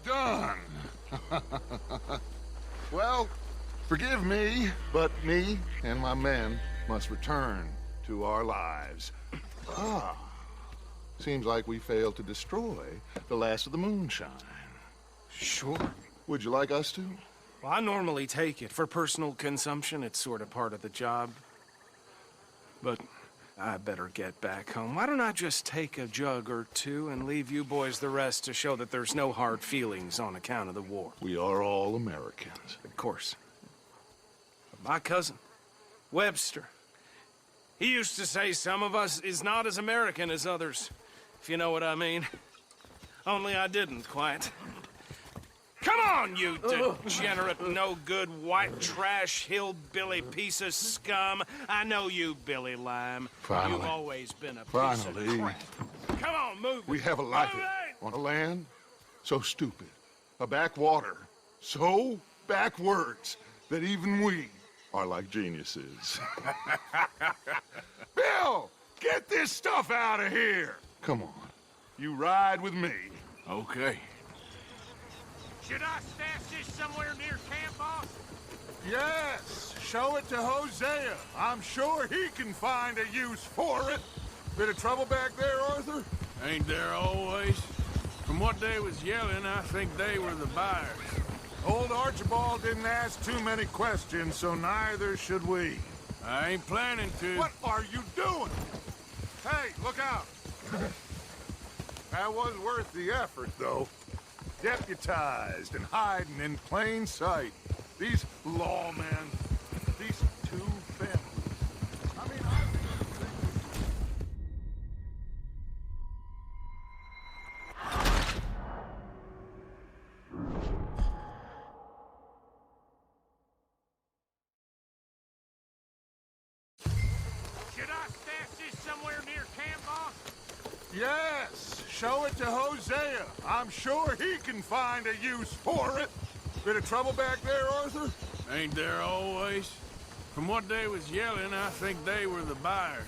done. Well, forgive me, but me and my men must return to our lives. Seems like we failed to destroy the last of the moonshine. Sure. Would you like us to? Well, I normally take it. For personal consumption, it's sort of part of the job. But I better get back home. Why don't I just take a jug or two and leave you boys the rest to show that there's no hard feelings on account of the war? We are all Americans. Of course. But my cousin, Webster, he used to say some of us is not as American as others, if you know what I mean. Only I didn't quite. Come on, you degenerate, no-good, white trash, hillbilly piece of scum. I know you, Billy Lime. Finally. You've always been a piece of crap. Come on, move it. We have a life on a land so stupid, a backwater so backwards that even we are like geniuses. Bill, get this stuff out of here. Come on, you ride with me. Okay. Should I stash this somewhere near camp, boss? Yes, show it to Hosea. I'm sure he can find a use for it. Bit of trouble back there, Arthur? Ain't there always? From what they was yelling, I think they were the buyers. Old Archibald didn't ask too many questions, so neither should we. I ain't planning to. What are you doing? Hey, look out! That was worth the effort, though. Deputized and hiding in plain sight. These lawmen, these two families. I mean, Should I stash this somewhere near camp, boss? yes, show it to Hosea. I'm sure he can find a use for it. Bit of trouble back there, Arthur? Ain't there always? From what they was yelling, I think they were the buyers.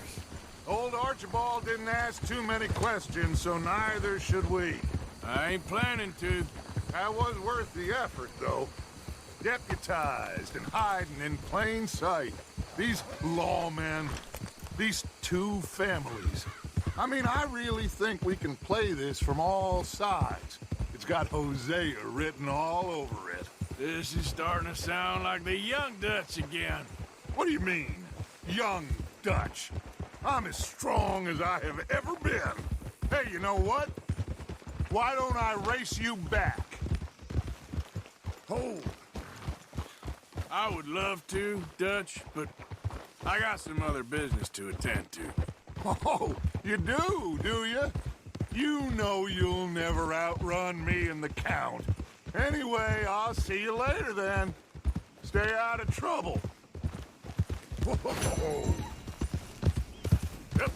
Old Archibald didn't ask too many questions, so neither should we. I ain't planning to. That was worth the effort, though. Deputized and hiding in plain sight. These lawmen, these two families. I mean, I really think we can play this from all sides. It's got Hosea written all over it. This is starting to sound like the Young Dutch again. What do you mean, Young Dutch? I'm as strong as I have ever been. Hey, you know what? Why don't I race you back? Hold. I would love to, Dutch, but I got some other business to attend to. Oh, you do you? You know you'll never outrun me and the Count. Anyway, I'll see you later then. Stay out of trouble. Whoa. Yep.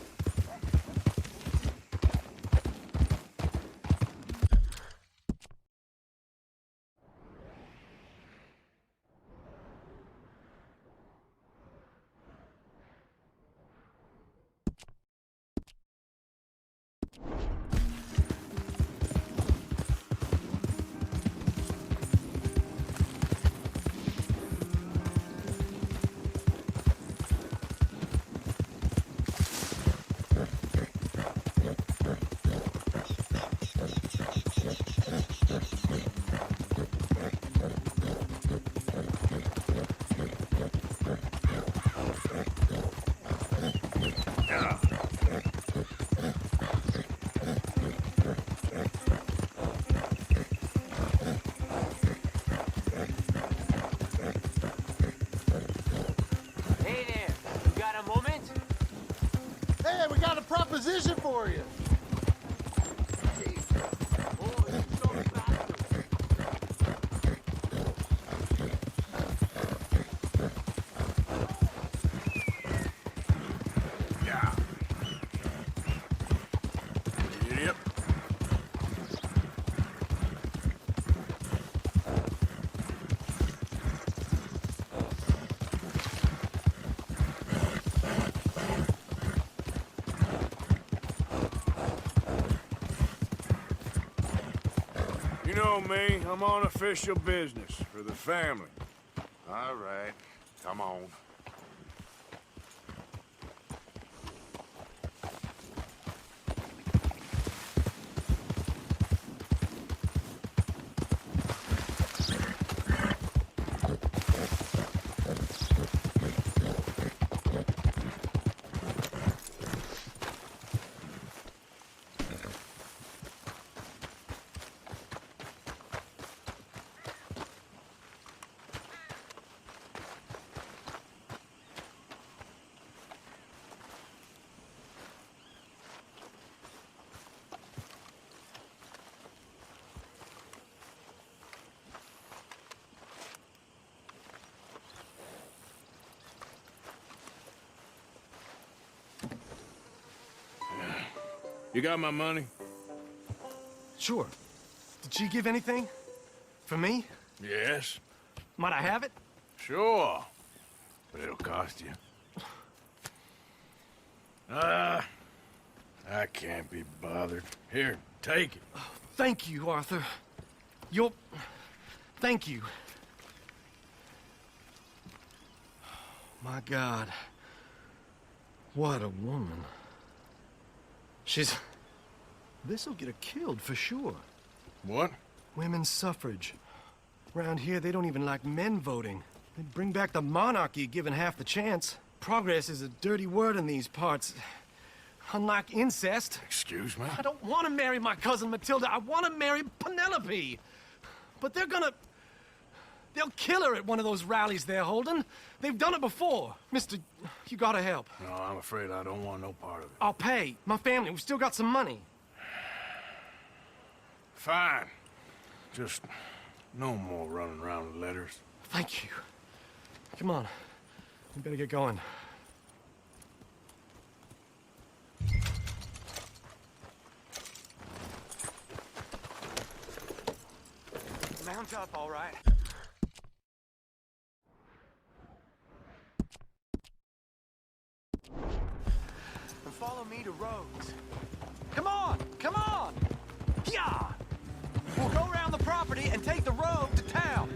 Proposition for you. Yep. know me. I'm on official business for the family. All right, come on. You got my money? Sure. Did she give anything? For me? Yes. Might I have it? Sure. But it'll cost you. I can't be bothered. Here, take it. Thank you, Arthur. Thank you. My God. What a woman. This'll get her killed for sure. What? Women's suffrage. Around here, they don't even like men voting. They'd bring back the monarchy given half the chance. Progress is a dirty word in these parts. Unlike incest. Excuse me? I don't want to marry my cousin Matilda. I want to marry Penelope. But they'll kill her at one of those rallies they're holding. They've done it before. Mister, you gotta help. No, I'm afraid I don't want no part of it. I'll pay. My family, we've still got some money. Fine. Just no more running around with letters. Thank you. Come on. We better get going. Mount up, all right. And follow me to Rhodes. Come on! Come on! Yeah! We'll go around the property and take the road to town.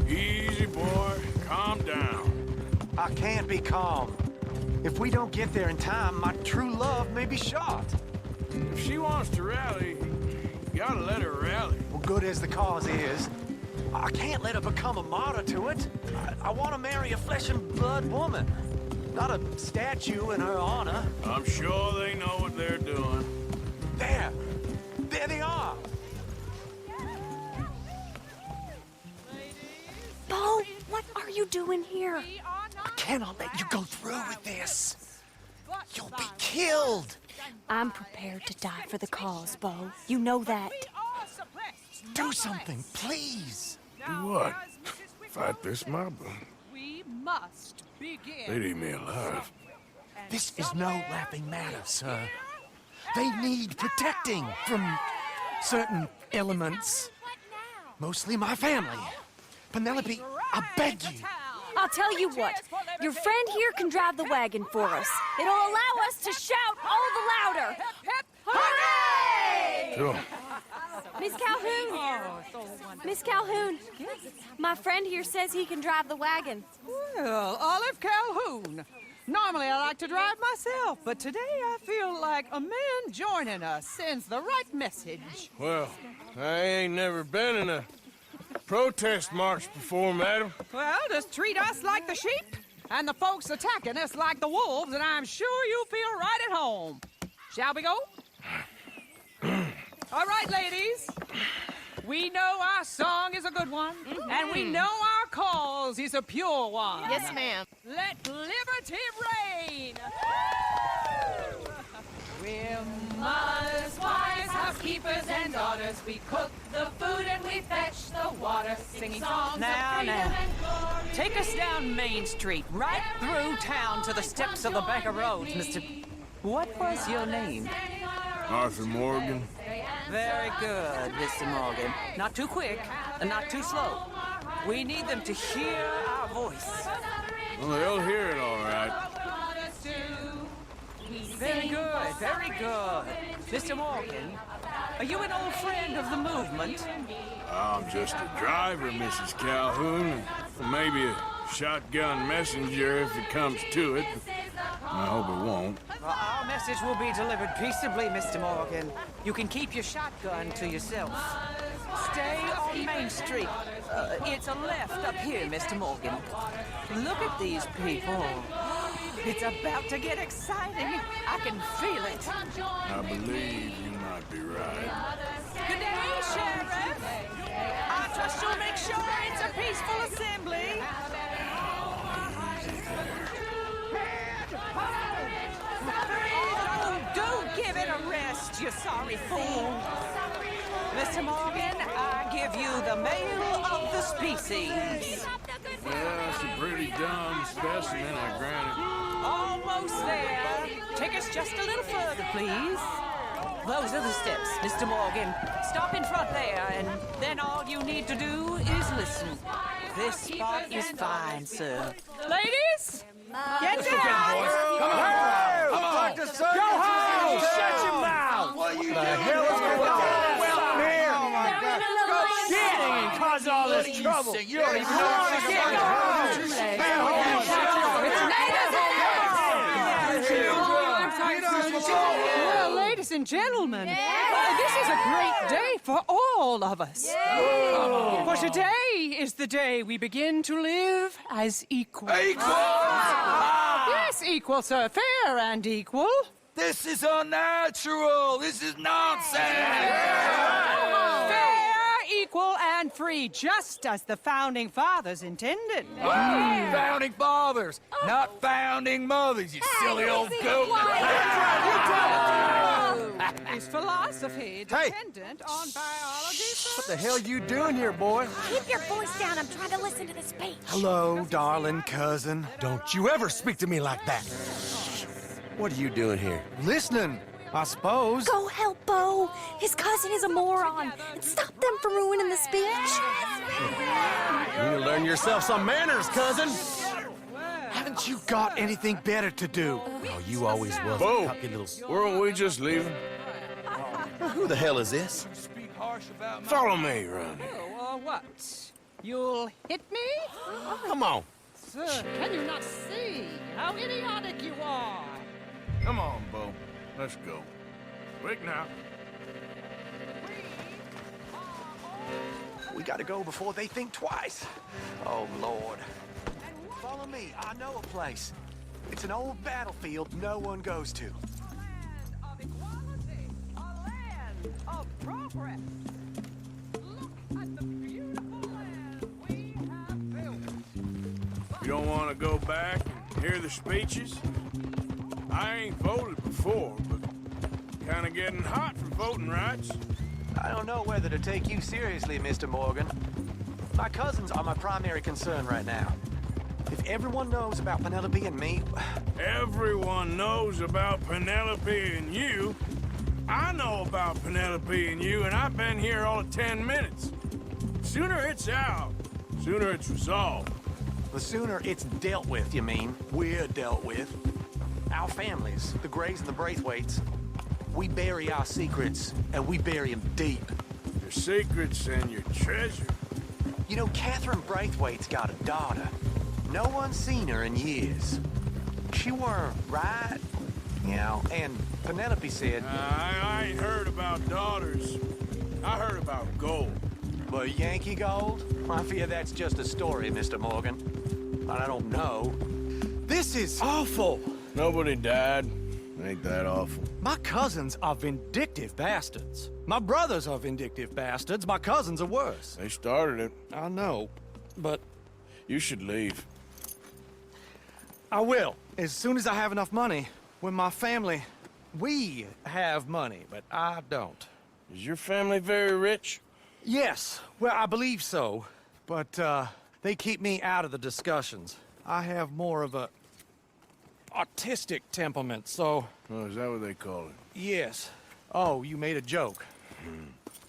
Easy, boy. Calm down. I can't be calm. If we don't get there in time, my true love may be shot. If she wants to rally, you gotta let her rally. Well, good as the cause is, I can't let her become a martyr to it. I want to marry a flesh and blood woman, not a statue in her honor. I'm sure they know what they're doing. There they are. Bo, what are you doing here? I cannot let you go through with this. You'll be killed. I'm prepared to die for the cause, Bo. You know that. Do something, please. Do what? Fight this mob? We must begin. They'd eat me alive. This is no laughing matter, sir. They need protecting from certain elements. Mostly my family. Penelope, I beg you. I'll tell you what. Your friend here can drive the wagon for us. It'll allow us to shout all the louder. Hooray! Sure. Miss Calhoun! Miss Calhoun! My friend here says he can drive the wagon. Well, Olive Calhoun. Normally I like to drive myself, but today I feel like a man joining us sends the right message. Well, I ain't never been in a protest march before, madam. Well, just treat us like the sheep, and the folks attacking us like the wolves, and I'm sure you feel right at home. Shall we go? All right, ladies. We know our song is a good one, and we know our cause is a pure one. Yes, ma'am. Let liberty reign! We're mothers, wives, housekeepers, and daughters. We cook the food and we fetch the water, singing songs of freedom and glory. Take us down Main Street, right through town to the steps of the Baker Road, Mr. What was your name? Arthur Morgan. Very good, Mr. Morgan. Not too quick and not too slow. We need them to hear our voice. Well, they'll hear it all right. Very good, very good. Mr. Morgan, are you an old friend of the movement? I'm just a driver, Mrs. Calhoun. Maybe a shotgun messenger if it comes to it. I hope it won't. Well, our message will be delivered peaceably, Mr. Morgan. You can keep your shotgun to yourself. Stay on Main Street. It's a left up here, Mr. Morgan. Look at these people. It's about to get exciting. I can feel it. I believe you might be right. Good day, Sheriff. I trust you'll make sure it's a peaceful assembly. Oh, do give it a rest, you sorry fool. Mr. Morgan, I give you the male of the species. Well, that's a pretty dumb specimen, I grant it. Almost there. Take us just a little further, please. Those are the steps, Mr. Morgan. Stop in front there, and then all you need to do is listen. This spot is fine, sir. Ladies, get down! Come on! Come on! Go home! Shut your mouth! What are you doing? The hell is going on? Here! Oh my God! Get and cause all this trouble! You don't even know Well, ladies and gentlemen, this is a great day for all of us. For today is the day we begin to live as equals. Yes, equal, sir. Fair and equal. This is unnatural! This is nonsense! Fair, equal, and free, just as the Founding Fathers intended. Founding fathers, not founding mothers, you silly old goat! Is philosophy dependent on biology? What the hell you doing here, boy? Keep your voice down. I'm trying to listen to the speech. Hello, darling cousin. Don't you ever speak to me like that. What are you doing here? Listening, I suppose. Go help Bo. His cousin is a moron. And stop them from ruining the speech. You need to learn yourself some manners, cousin. Haven't you got anything better to do? Oh, you always was Bo, a cocky little... weren't we just leaving? Who the hell is this? Follow me, Ronnie. What? You'll hit me? Come on. Sir, can you not see how idiotic you are? Come on, Bo. Let's go. Quick now. We gotta go before they think twice. Oh, Lord. Follow me. I know a place. It's an old battlefield no one goes to. Of progress. Look at the beautiful land we have built. You don't want to go back and hear the speeches? I ain't voted before, but kind of getting hot for voting rights. I don't know whether to take you seriously, Mr. Morgan. My cousins are my primary concern right now. If everyone knows about Penelope and me... Everyone knows about Penelope and you. I know about Penelope and you, and I've been here all of 10 minutes. Sooner it's out, sooner it's resolved. The sooner it's dealt with, you mean? We're dealt with. Our families, the Grays and the Braithwaites, we bury our secrets, and we bury them deep. Your secrets and your treasure. You know, Catherine Braithwaite's got a daughter. No one's seen her in years. She weren't right, you know, and Penelope said... I ain't heard about daughters. I heard about gold. Well, Yankee gold? I fear that's just a story, Mr. Morgan. I don't know. This is awful. Nobody died. Ain't that awful. My cousins are vindictive bastards. My brothers are vindictive bastards. My cousins are worse. They started it. I know, but... You should leave. I will, as soon as I have enough money. When my family... We have money, but I don't. Is your family very rich? Yes, well, I believe so. But, they keep me out of the discussions. I have more of a... artistic temperament, so... Oh, is that what they call it? Yes. Oh, you made a joke.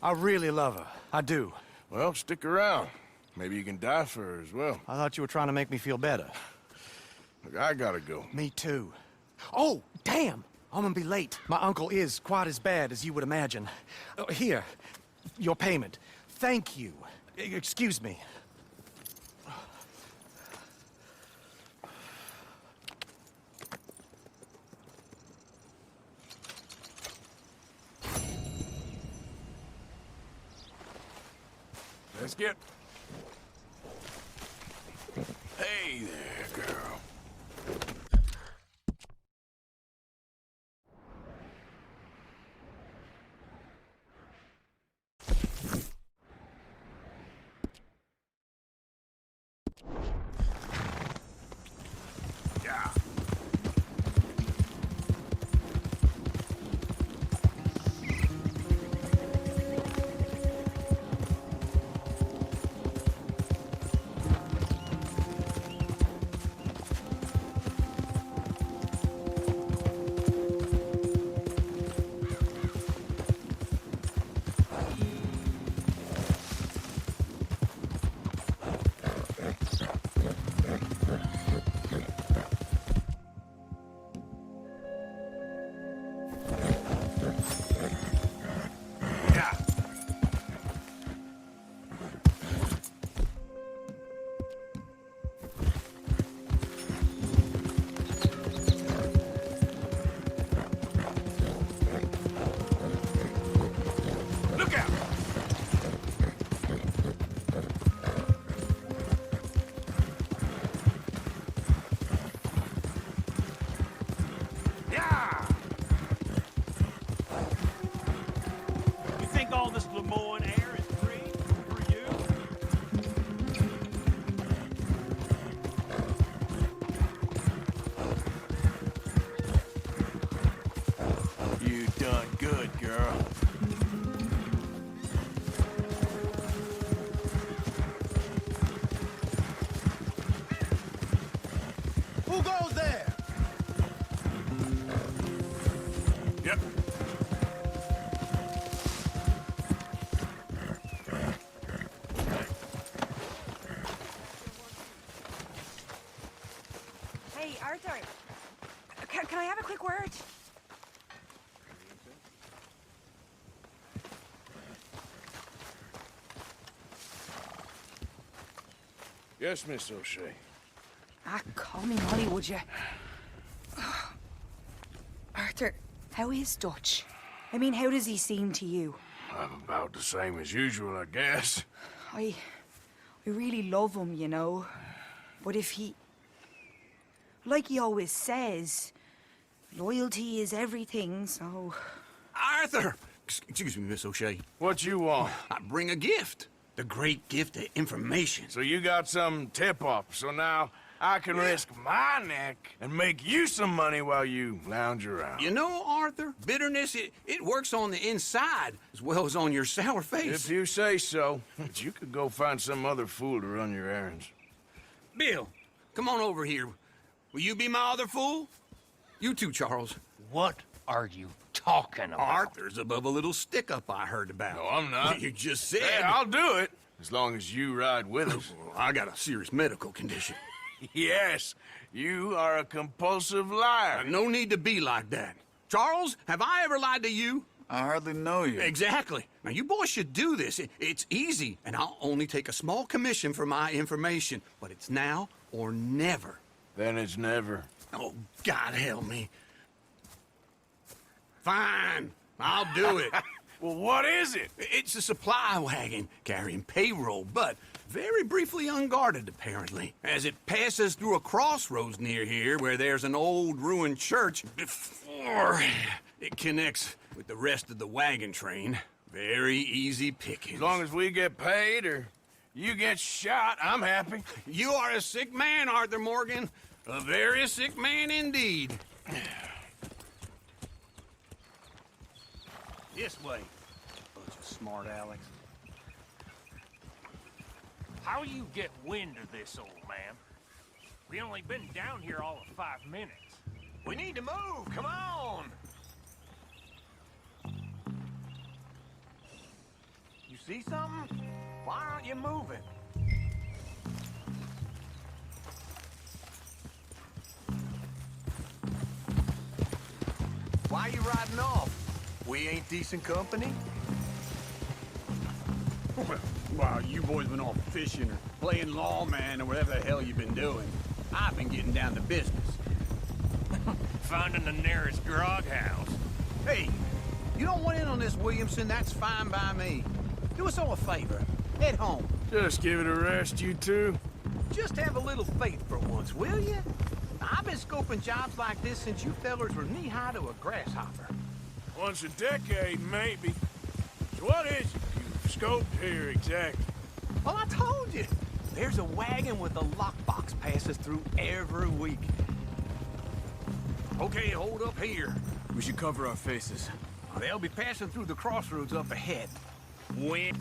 I really love her. I do. Well, stick around. Maybe you can die for her as well. I thought you were trying to make me feel better. Look, I gotta go. Me too. Oh, damn! I'm gonna be late. My uncle is quite as bad as you would imagine. Here, your payment. Thank you. Excuse me. Let's get... Hey there, girl. Yeah. Who goes there? Yep. Hey, Arthur. Can I have a quick word? Yes, Miss O'Shea. Ah, call me Molly, would you? Arthur, how is Dutch? I mean, how does he seem to you? About the same as usual, I guess. I really love him, you know. But if he... Like he always says, loyalty is everything, so... Arthur! Excuse me, Miss O'Shea. What you want? I bring a gift. The great gift of information. So you got some tip-off, so now I can risk my neck and make you some money while you lounge around. You know, Arthur, bitterness, it works on the inside as well as on your sour face. If you say so. But you could go find some other fool to run your errands. Bill, come on over here. Will you be my other fool? You too, Charles. What are you talking about? Arthur's above a little stick-up I heard about. No, I'm not. You just said... Hey, I'll do it, as long as you ride with us. I got a serious medical condition. Yes, you are a compulsive liar. No need to be like that. Charles, have I ever lied to you? I hardly know you. Exactly. Now, you boys should do this. It's easy, and I'll only take a small commission for my information. But it's now or never. Then it's never. Oh, God help me. Fine, I'll do it. Well, what is it? It's a supply wagon carrying payroll, but very briefly unguarded, apparently. As it passes through a crossroads near here where there's an old ruined church before it connects with the rest of the wagon train. Very easy pickings. As long as we get paid or you get shot, I'm happy. You are a sick man, Arthur Morgan. A very sick man indeed. This way. Bunch of smart Alex. How you get wind of this, old man? We only been down here all of 5 minutes. We need to move. Come on. See something? Why aren't you moving? Why are you riding off? We ain't decent company? Well, you boys been off fishing or playing lawman or whatever the hell you've been doing. I've been getting down to business. Finding the nearest grog house. Hey, you don't want in on this, Williamson, that's fine by me. Do us all a favor. Head home. Just give it a rest, you two. Just have a little faith for once, will you? I've been scoping jobs like this since you fellers were knee-high to a grasshopper. Once a decade, maybe. So what is it you've scoped here exactly? Well, I told you. There's a wagon with a lockbox passes through every week. Okay, hold up here. We should cover our faces. They'll be passing through the crossroads up ahead. When?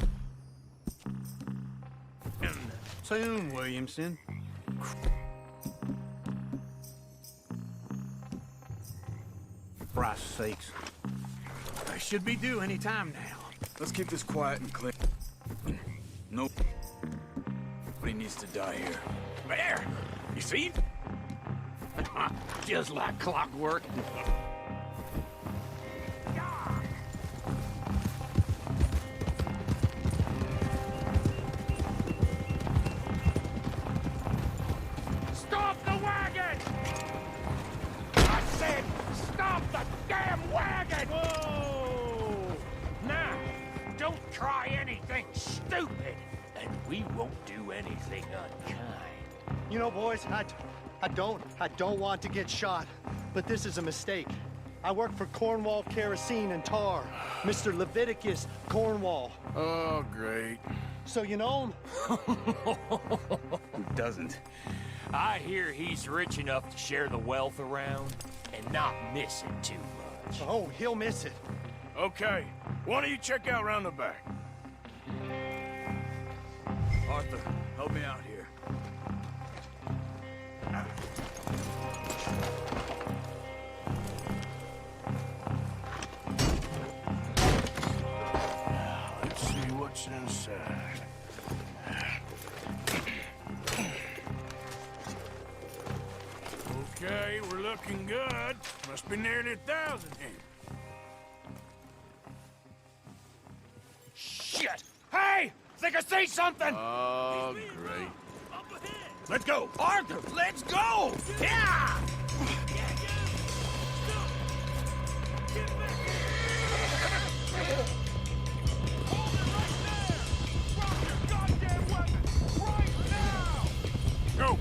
Soon, Williamson. For Christ's sakes. I should be due any time now. Let's keep this quiet and clean. Nope. Nobody needs to die here. There! You see? Just like clockwork. Stop the wagon! I said, stop the damn wagon! Whoa! Now, don't try anything stupid, and we won't do anything unkind. You know, boys, I don't want to get shot, but this is a mistake. I work for Cornwall Kerosene and Tar, Mr. Leviticus Cornwall. Oh, great. So you know him? Who doesn't? I hear he's rich enough to share the wealth around and not miss it too much. Oh, he'll miss it. Okay, why don't you check out around the back? Arthur, help me out here. Let's see what's inside. Okay, we're looking good. Must be nearly 1,000 here. Shit! Hey! Think I see something! Oh, great. Let's go! Arthur, let's go! Yeah! Go!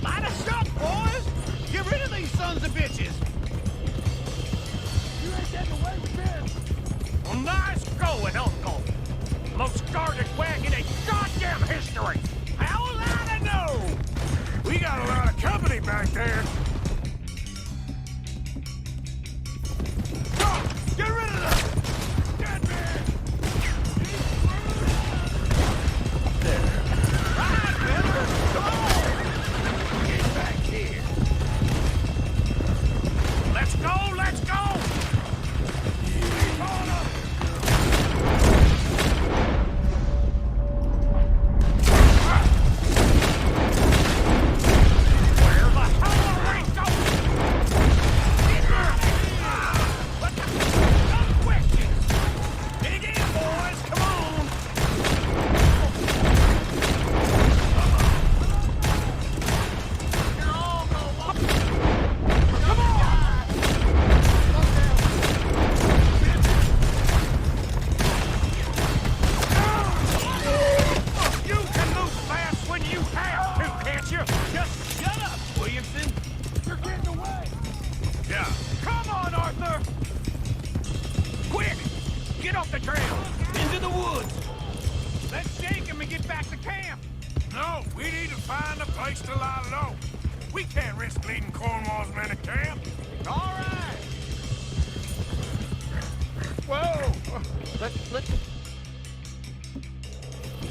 Line us up, boys! Get rid of these sons of bitches! You ain't getting away with this! Well, nice going, Uncle! Most guarded wagon in goddamn history! How will I know? We got a lot of company back there. Go! Get rid of them! Dead man! There. Right, fellas! Come on! Get back here. Let's go! Let's go!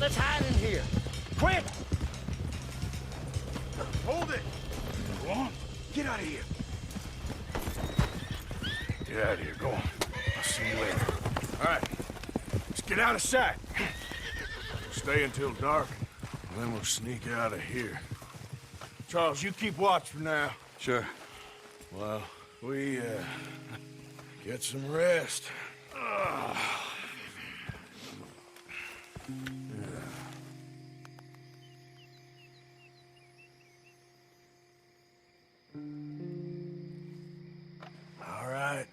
Let's hide in here. Quick! Hold it! Go on. Get out of here. Get out of here. Go on. I'll see you later. All right, let's get out of sight. Stay until dark, and then we'll sneak out of here. Charles, you keep watch for now. Sure. Well, we, get some rest. All right.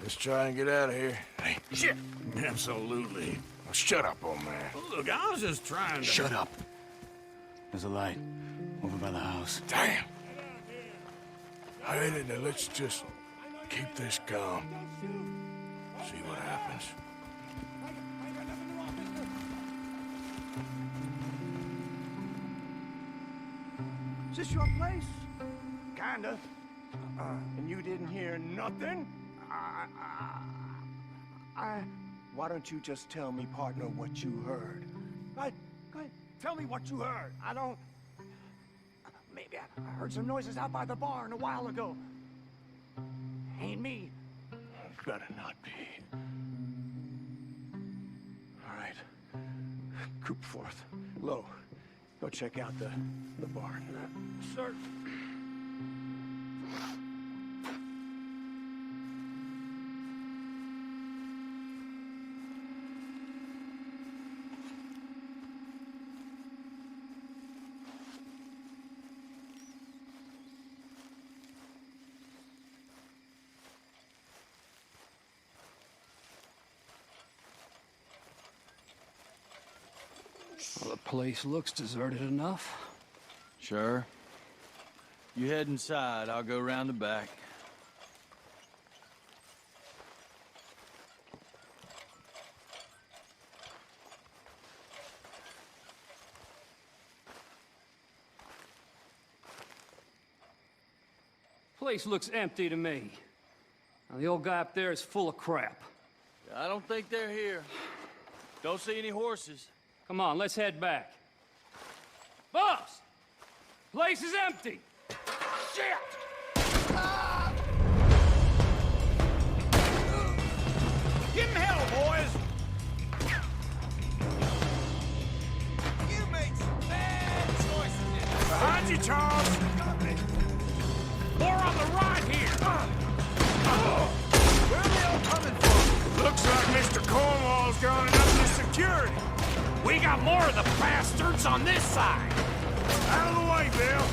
Let's try and get out of here. Hey, shit! Absolutely. Well, shut up, old man. Look, I was just trying to... Shut up. There's a light over by the house. Damn! I hate it. Now let's just keep this calm. See what happens. Is this your place? Kinda. And you didn't hear nothing? Why don't you just tell me, partner, what you heard? Go ahead. Tell me what you heard. I don't... Maybe I heard some noises out by the barn a while ago. Ain't me. Better not be. All right. Group forth. Low. Go check out the barn. Sir. Well, the place looks deserted enough. Sure. You head inside, I'll go round the back. Place looks empty to me. Now, the old guy up there is full of crap. I don't think they're here. Don't see any horses. Come on, let's head back. Boss! Place is empty! Shit! Give him hell, boys! You made some bad choices in this. Behind you, Charles! More on the right here! Where are they all coming from? Looks like Mr. Cornwall's gone and up to security. We got more of the bastards on this side! Out of the way, Bill!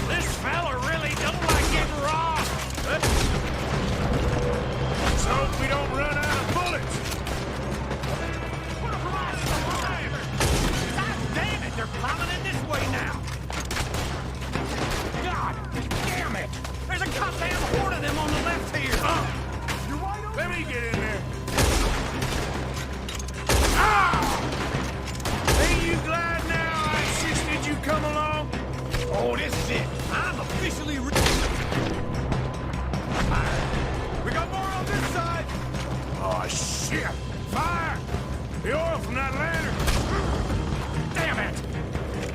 This fella really don't like getting robbed! Let's hope we don't run out of bullets! We're right alive! God damn it, they're coming in this way now! God damn it! There's a goddamn horde of them on the left here! You're wide open! Let me get in there! Ain't you glad now I insisted you come along? Oh, this is it! I'm officially We got more on this side! Oh, shit! Fire! The oil from that lantern! Damn it!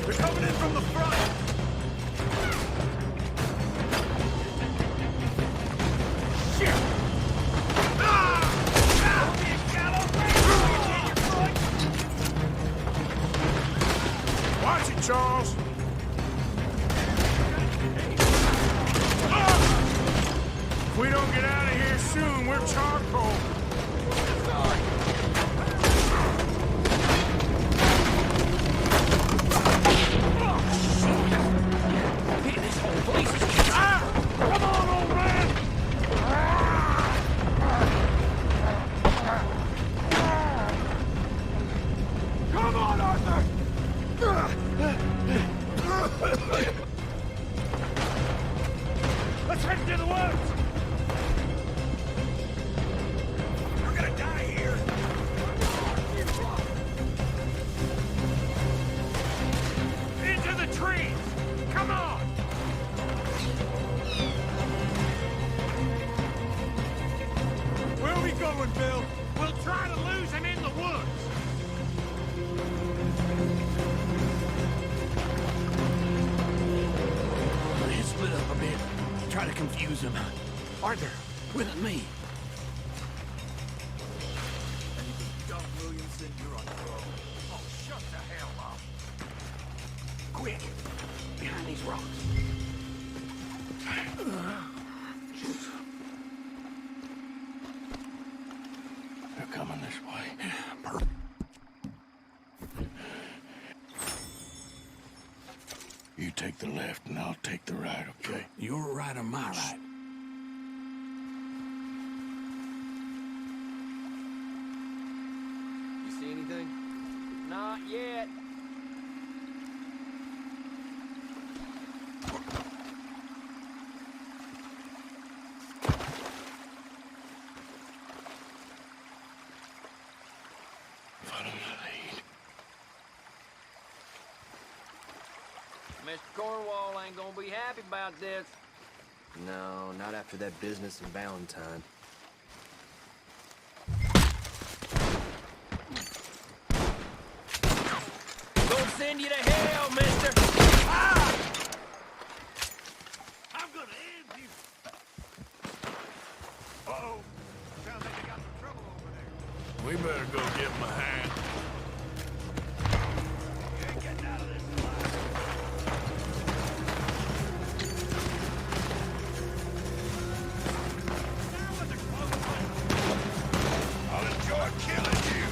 They're coming in from the front! Shit! Watch it, Charles! If we don't get out of here soon, we're charcoal. This whole place is... Come on, old man! Come on, Arthur! Let's head into the woods! We're gonna die here! Into the trees! Come on! Where are we going, Bill? We'll try to lose him in the woods! Split up a bit. Try to confuse him. Arthur, with me. Don Williamson, you're on your own. Oh, shut the hell up. Quick, behind these rocks. They're coming this way. You take the left and I'll take the right, okay? Your right or my right? You see anything? Not yet. Follow my lead. Mr. Cornwall ain't gonna be happy about this. No, not after that business in Valentine. Gonna send you to hell, mister! Ah! I'm gonna end you! Uh-oh. Sounds like they got some trouble over there. We better go give him a hand. You ain't getting out of this alive. I'll enjoy killing you.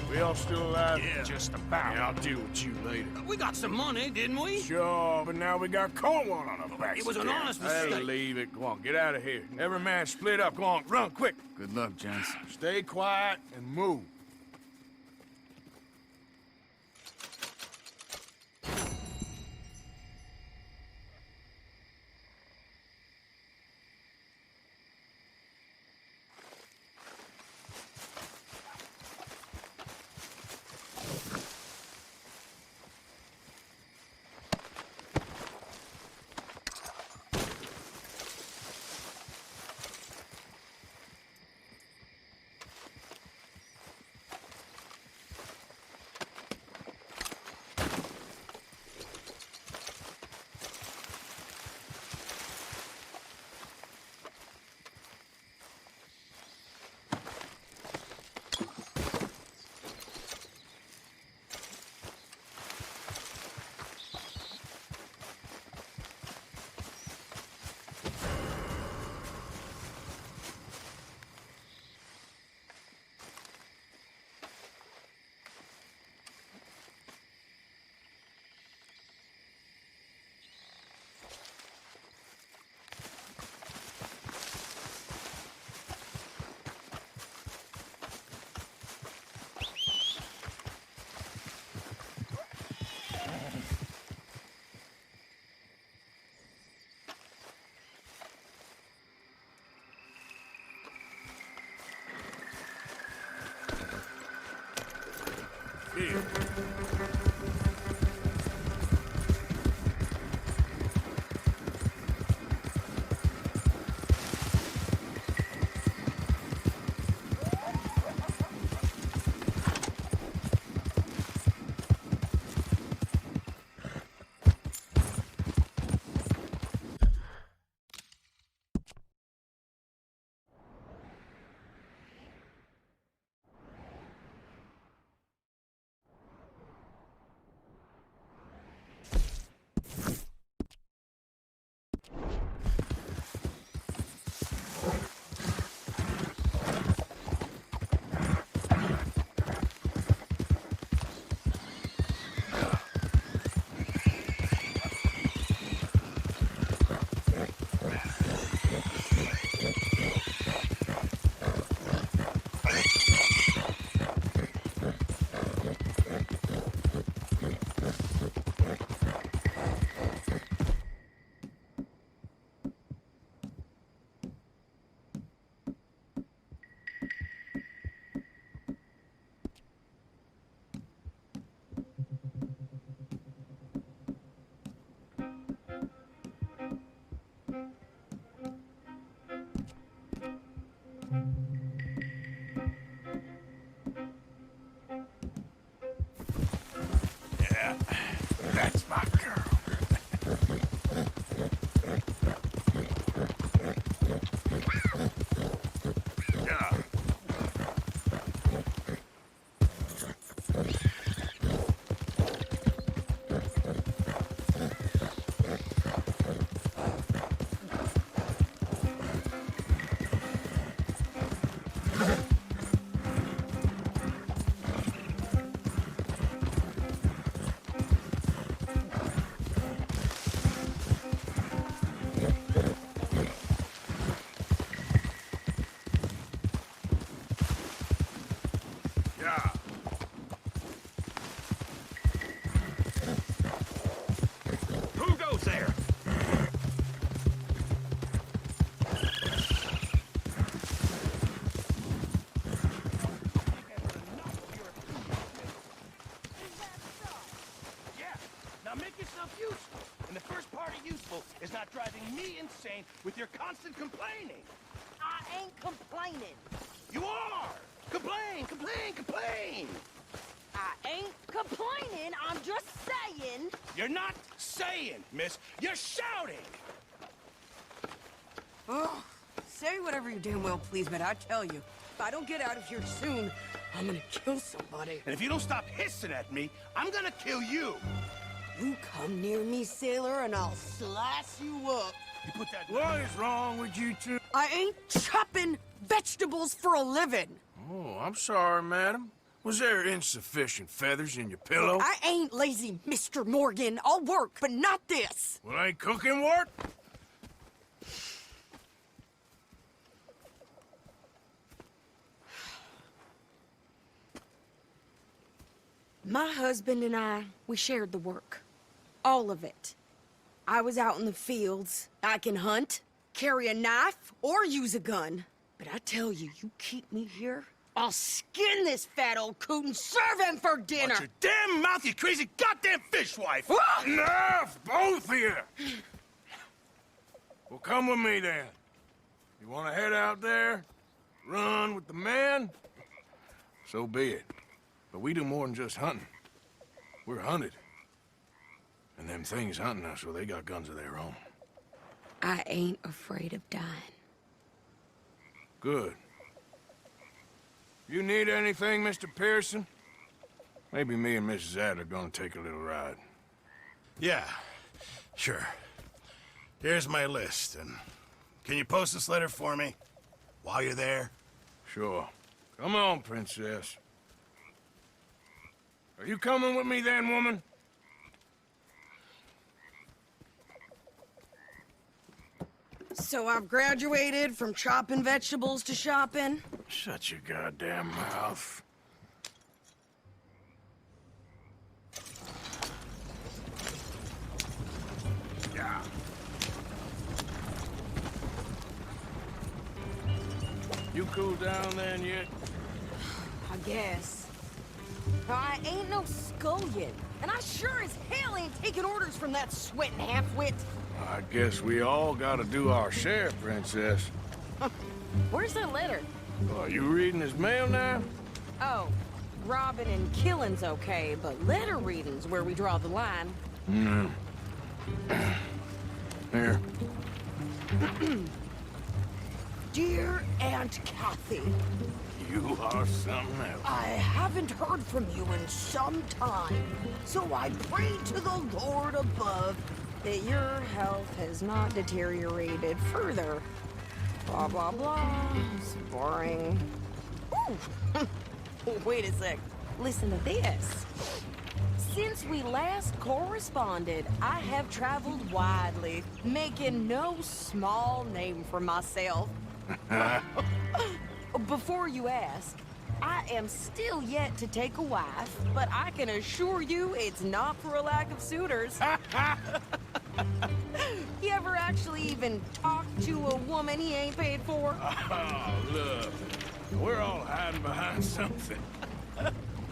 We all still alive? Yeah, just about. Yeah, I'll deal with you later. We got some money, didn't we? Sure, but now we got Cornwall on our backs. It was an again. honest Hey, mistake. leave it. Go on, get out of here. Every man split up. Go on, run, quick. Good luck, gents. Stay quiet and move. is not driving me insane with your constant complaining. I ain't complaining. You are! Complain, complain, complain! I ain't complaining, I'm just saying. You're not saying, miss. You're shouting! Oh, say whatever you damn well please, but I tell you, if I don't get out of here soon, I'm gonna kill somebody. And if you don't stop hissing at me, I'm gonna kill you! You come near me, sailor, and I'll slice you up. You put that... What is wrong with you two? I ain't chopping vegetables for a living. Oh, I'm sorry, madam. Was there insufficient feathers in your pillow? I ain't lazy, Mr. Morgan. I'll work, but not this. Well, ain't cooking work? My husband and I, we shared the work. All of it. I was out in the fields. I can hunt, carry a knife, or use a gun. But I tell you, you keep me here, I'll skin this fat old coot and serve him for dinner. Watch your damn mouth, you crazy goddamn fishwife! Enough, both of you! Well, come with me, then. You want to head out there? Run with the men? So be it. But we do more than just hunting. We're hunted. And them things hunting us, well, they got guns of their own. I ain't afraid of dying. Good. You need anything, Mr. Pearson? Maybe me and Mrs. Adler are gonna take a little ride. Yeah, sure. Here's my list, and can you post this letter for me while you're there? Sure. Come on, Princess. Are you coming with me then, woman? So I've graduated from chopping vegetables to shopping? Shut your goddamn mouth. Yeah. You cooled down then yet? I guess. I ain't no scullion, and I sure as hell ain't taking orders from that sweating half-wit. I guess we all gotta do our share, Princess. Where's that letter? Are you reading his mail now? Oh, robbing and killing's okay, but letter reading's where we draw the line. No. Here. Dear Aunt Kathy. You are something else. I haven't heard from you in some time, so I pray to the Lord above that your health has not deteriorated further. Blah, blah, blah. It's boring. Ooh! Wait a sec. Listen to this. Since we last corresponded, I have traveled widely, making no small name for myself. Before you ask, I am still yet to take a wife, but I can assure you it's not for a lack of suitors. You ever actually even talk to a woman he ain't paid for? Oh, look. We're all hiding behind something.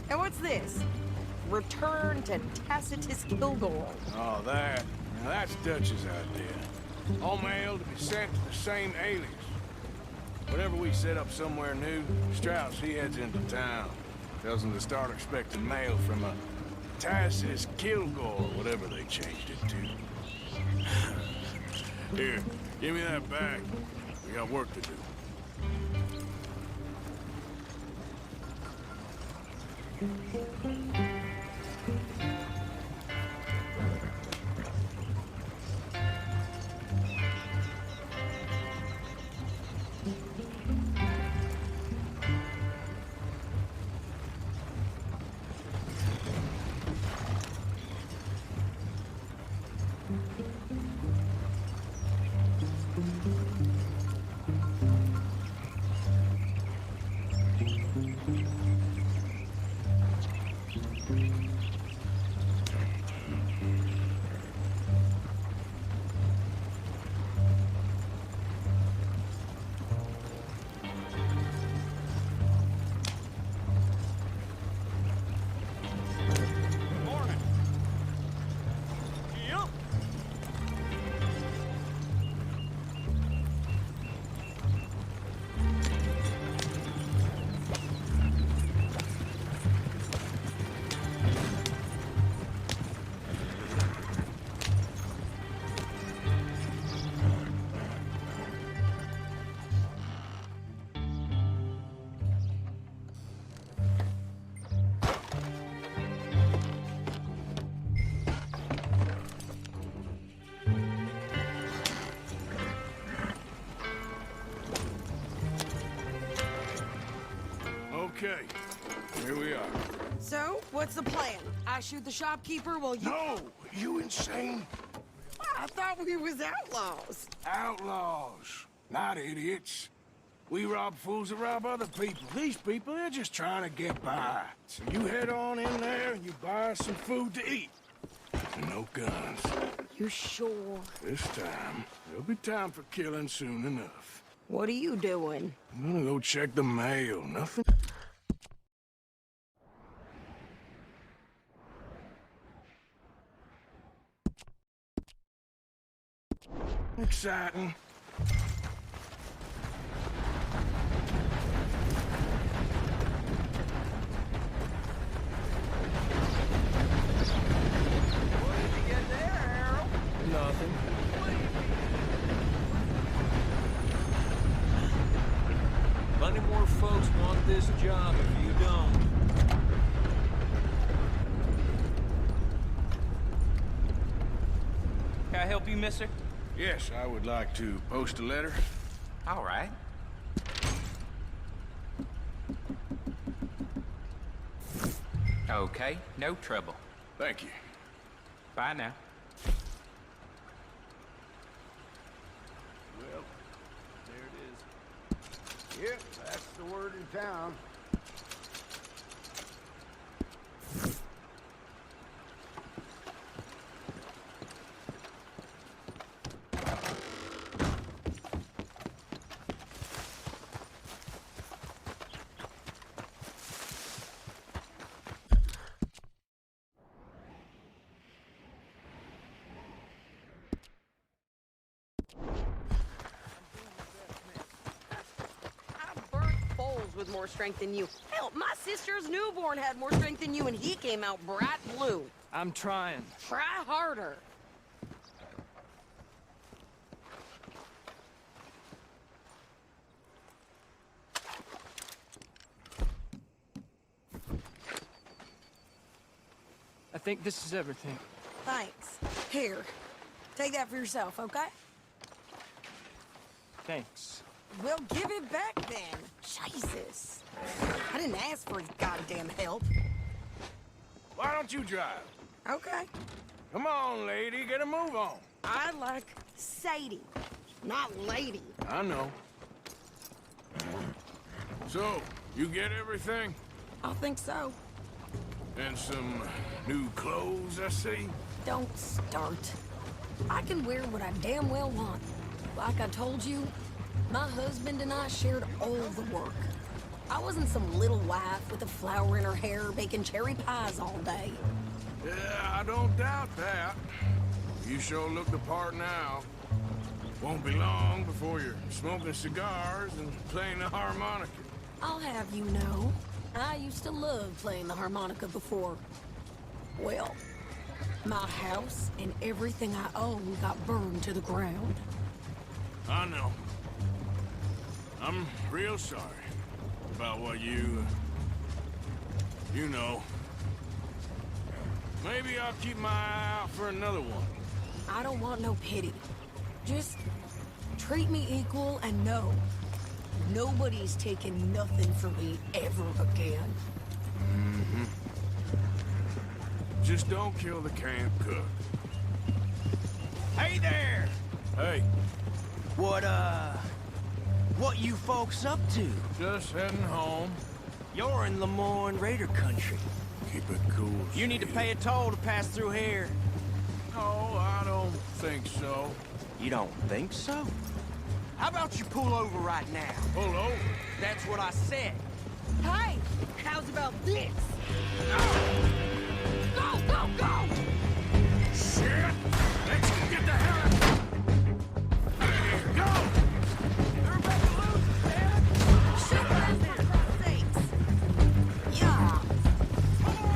And what's this? Return to Tacitus Kilgore. Oh, that. Now, that's Dutch's idea. All mail to be sent to the same alias. Whenever we set up somewhere new, Strauss, he heads into town. Tells them to start expecting mail from a Tacitus Kilgore, whatever they changed it to. Here, give me that bag. We got work to do. Here we are. So, what's the plan? I shoot the shopkeeper while you... No! You insane? I thought we was outlaws. Outlaws, not idiots. We rob fools that rob other people. These people, they're just trying to get by. So you head on in there and you buy us some food to eat. And no guns. You sure? This time, there'll be time for killing soon enough. What are you doing? I'm gonna go check the mail. Nothing. Exciting. Nothing. Plenty more folks want this job if you don't. Can I help you, mister? Yes, I would like to post a letter. All right. Okay, no trouble. Thank you. Bye now. Well, there it is. Yep, that's the word in town. With more strength than you. Hell, my sister's newborn had more strength than you, and he came out bright blue. I'm trying. Try harder. I think this is everything. Thanks. Here, take that for yourself, okay? Thanks. Well, give it back then. Jesus. I didn't ask for his goddamn help. Why don't you drive? Okay. Come on, lady, get a move on. I like Sadie, not lady. I know. So, you get everything? I think so. And some new clothes, I see? Don't start. I can wear what I damn well want. Like I told you, my husband and I shared all the work. I wasn't some little wife with a flower in her hair baking cherry pies all day. Yeah, I don't doubt that. You sure look the part now. Won't be long before you're smoking cigars and playing the harmonica. I'll have you know, I used to love playing the harmonica before. Well, my house and everything I own got burned to the ground. I know. I'm real sorry about what you know. Maybe I'll keep my eye out for another one. I don't want no pity. Just treat me equal and know nobody's taking nothing from me ever again. Mm-hmm. Just don't kill the camp cook. Hey there! Hey. What you folks up to? Just heading home. You're in Lemoyne Raider country. Keep it cool. You need to pay a toll to pass through here. No, I don't think so. You don't think so? How about you pull over right now? Pull over? That's what I said. Hey, how's about this? Go, go, go! Shit! Let's get the hell out! Go! Everybody loose, man! Shit out there, for sakes! Yeah!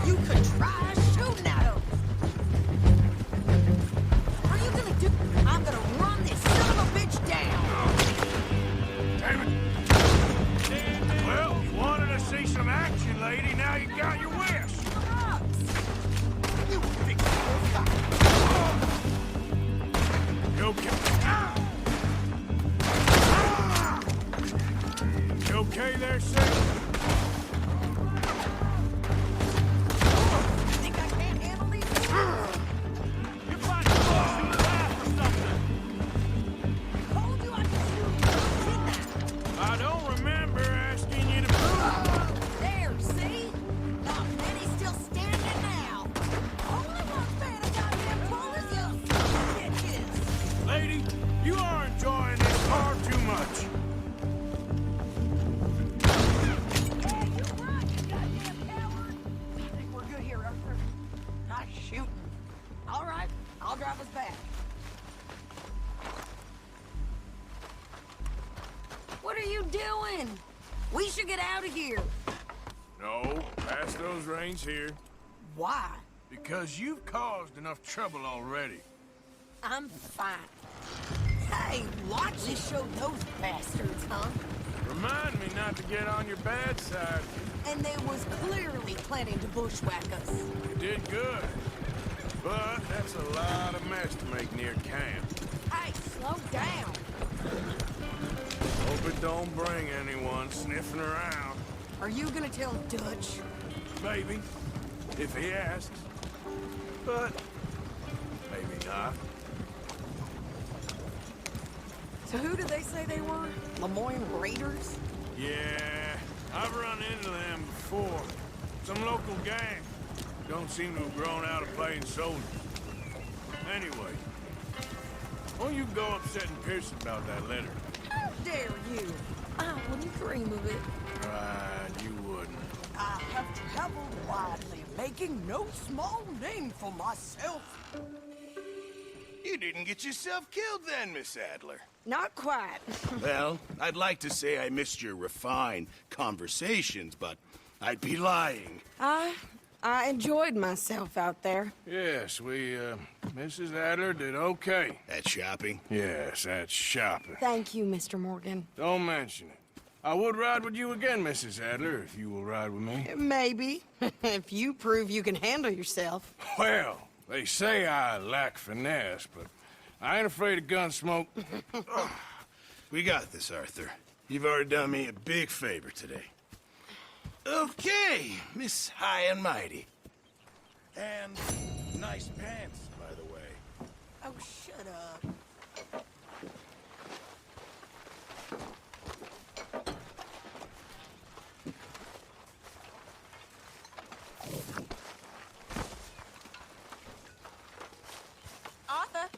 You could try shooting at him! What are you gonna do? I'm gonna run this son of a bitch down! Damn it! Well, you wanted to see some action, lady. Now you got your wish. You big You are enjoying this far too much. We're good here, Arthur. Nice shooting. All right, I'll drive us back. What are you doing? We should get out of here. No, past those reins here. Why? Because you've caused enough trouble already. I'm fine. Hey, Lotzie showed those bastards, huh? Remind me not to get on your bad side. And they was clearly planning to bushwhack us. You did good. But that's a lot of mess to make near camp. Hey, slow down. Hope it don't bring anyone sniffing around. Are you gonna tell Dutch? Maybe, if he asks. But maybe not. So who did they say they were? Lemoyne Raiders? Yeah, I've run into them before. Some local gang. Don't seem to have grown out of playing soldiers. Anyway, won't you go upsetting Pearson about that letter? How dare you? I wouldn't dream of it. Right, you wouldn't. I have traveled widely, making no small name for myself. You didn't get yourself killed then, Miss Adler. Not quite. Well, I'd like to say I missed your refined conversations, but I'd be lying. I enjoyed myself out there. Yes, Mrs. Adler did okay. At shopping? Yes, that's shopping. Thank you, Mr. Morgan. Don't mention it. I would ride with you again, Mrs. Adler, if you will ride with me. Maybe. If you prove you can handle yourself. Well, they say I lack finesse, but I ain't afraid of gun smoke. We got this, Arthur. You've already done me a big favor today. Okay, Miss High and Mighty. And nice pants, by the way. Oh, shut up. Arthur?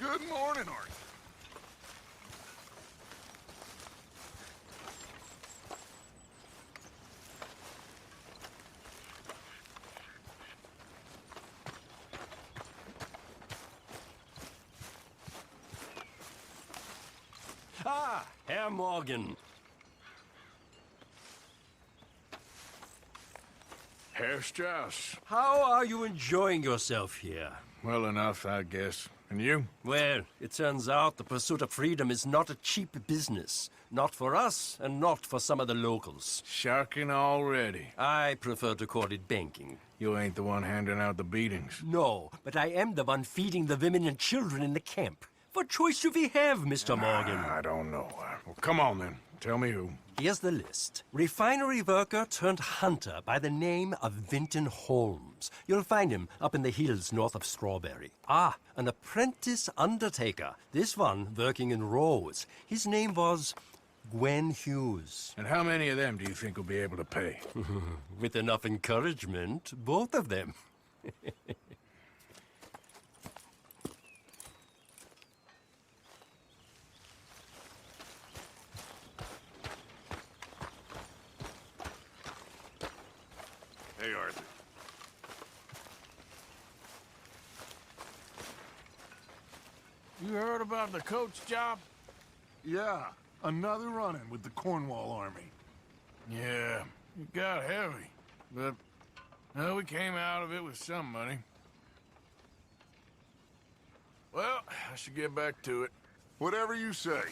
Good morning, Arthur. Ah, Herr Morgan. Herr Strauss. How are you enjoying yourself here? Well enough, I guess. And you? Well, it turns out the pursuit of freedom is not a cheap business. Not for us, and not for some of the locals. Sharking already. I prefer to call it banking. You ain't the one handing out the beatings. No, but I am the one feeding the women and children in the camp. What choice do we have, Mr. Morgan? I don't know. Well, come on, then. Tell me who. Here's the list. Refinery worker turned hunter by the name of Vinton Holmes. You'll find him up in the hills north of Strawberry. Ah, an apprentice undertaker. This one working in Rose. His name was Gwen Hughes. And how many of them do you think will be able to pay? With enough encouragement, both of them. Hey, Arthur. You heard about the coach job? Yeah, another run-in with the Cornwall Army. Yeah, it got heavy. But, well, we came out of it with some money. Well, I should get back to it. Whatever you say.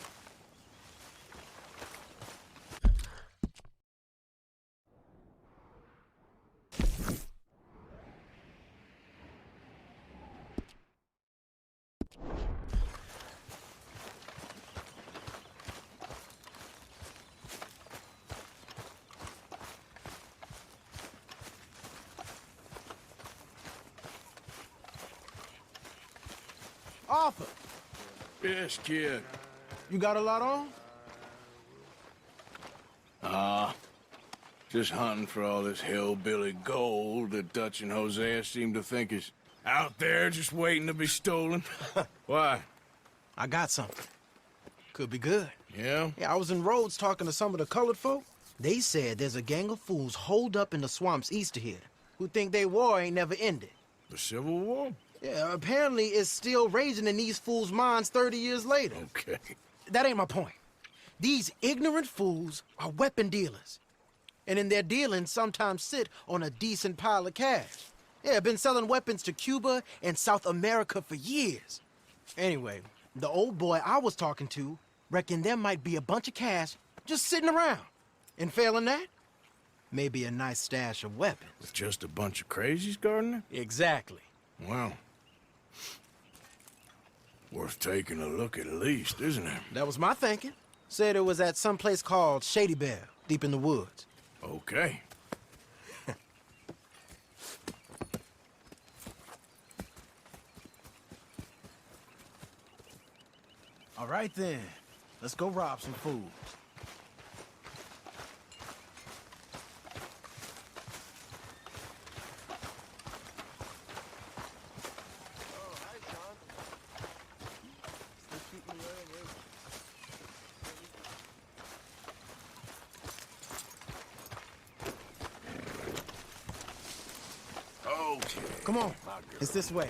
Arthur, Yes, kid. You got a lot on? Just hunting for all this hillbilly gold that Dutch and Hosea seem to think is out there just waiting to be stolen. Why? I got something. Could be good. Yeah? Yeah, I was in Rhodes talking to some of the colored folk. They said there's a gang of fools holed up in the swamps east of here who think their war ain't never ended. The Civil War? Yeah, apparently it's still raging in these fools' minds 30 years later. Okay. That ain't my point. These ignorant fools are weapon dealers. And in their dealing, sometimes sit on a decent pile of cash. Yeah, been selling weapons to Cuba and South America for years. Anyway, the old boy I was talking to reckoned there might be a bunch of cash just sitting around. And failing that, maybe a nice stash of weapons. With just a bunch of crazies, Gardner? Exactly. Well, worth taking a look at least, isn't it? That was my thinking. Said it was at some place called Shady Belle, deep in the woods. Okay. All right then, let's go rob some fools. Come on, it's this way.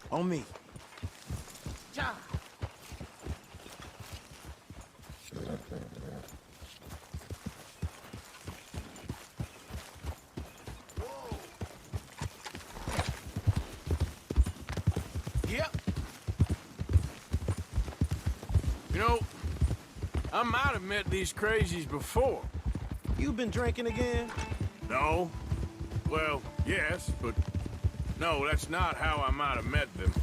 On me. Ja. Yep. You know, I might have met these crazies before. You been drinking again? No. Well, yes, but no, that's not how I might have met them.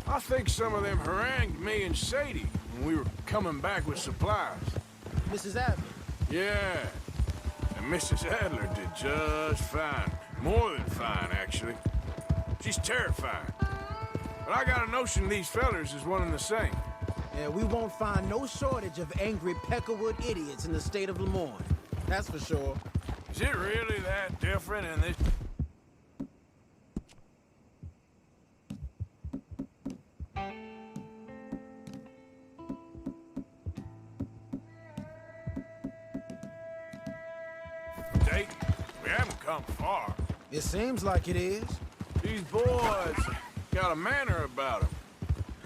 I think some of them harangued me and Sadie when we were coming back with supplies. Mrs. Adler? Yeah. And Mrs. Adler did just fine. More than fine, actually. She's terrifying. But I got a notion these fellers is one and the same. Yeah, we won't find no shortage of angry Peckerwood idiots in the state of Lemoyne. That's for sure. Is it really that different in this? Date? We haven't come far. It seems like it is. These boys got a manner about them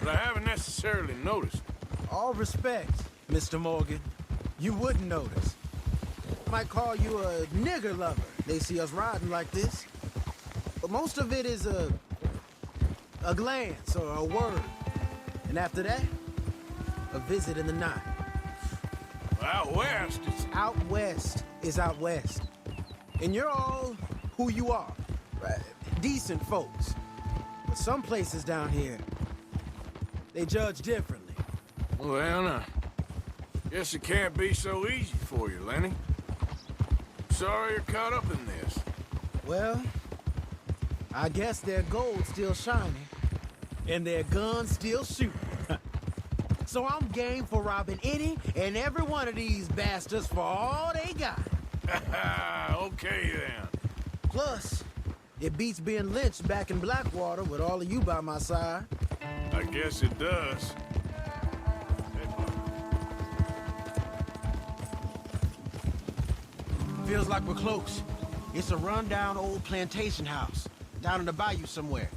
that I haven't necessarily noticed. All respect, Mr. Morgan. You wouldn't notice. Might call you a nigger lover. They see us riding like this. But most of it is a glance or a word. And after that, a visit in the night. Out west, it's... Out west is out west. And you're all who you are. Right? Decent folks. But some places down here, they judge differently. Well, guess it can't be so easy for you, Lenny. Sorry you're caught up in this. Well, I guess their gold's still shining, and their guns still shooting. So I'm game for robbing any and every one of these bastards for all they got. Okay, then. Plus, it beats being lynched back in Blackwater with all of you by my side. I guess it does. Feels like we're close. It's a rundown old plantation house, down in the bayou somewhere.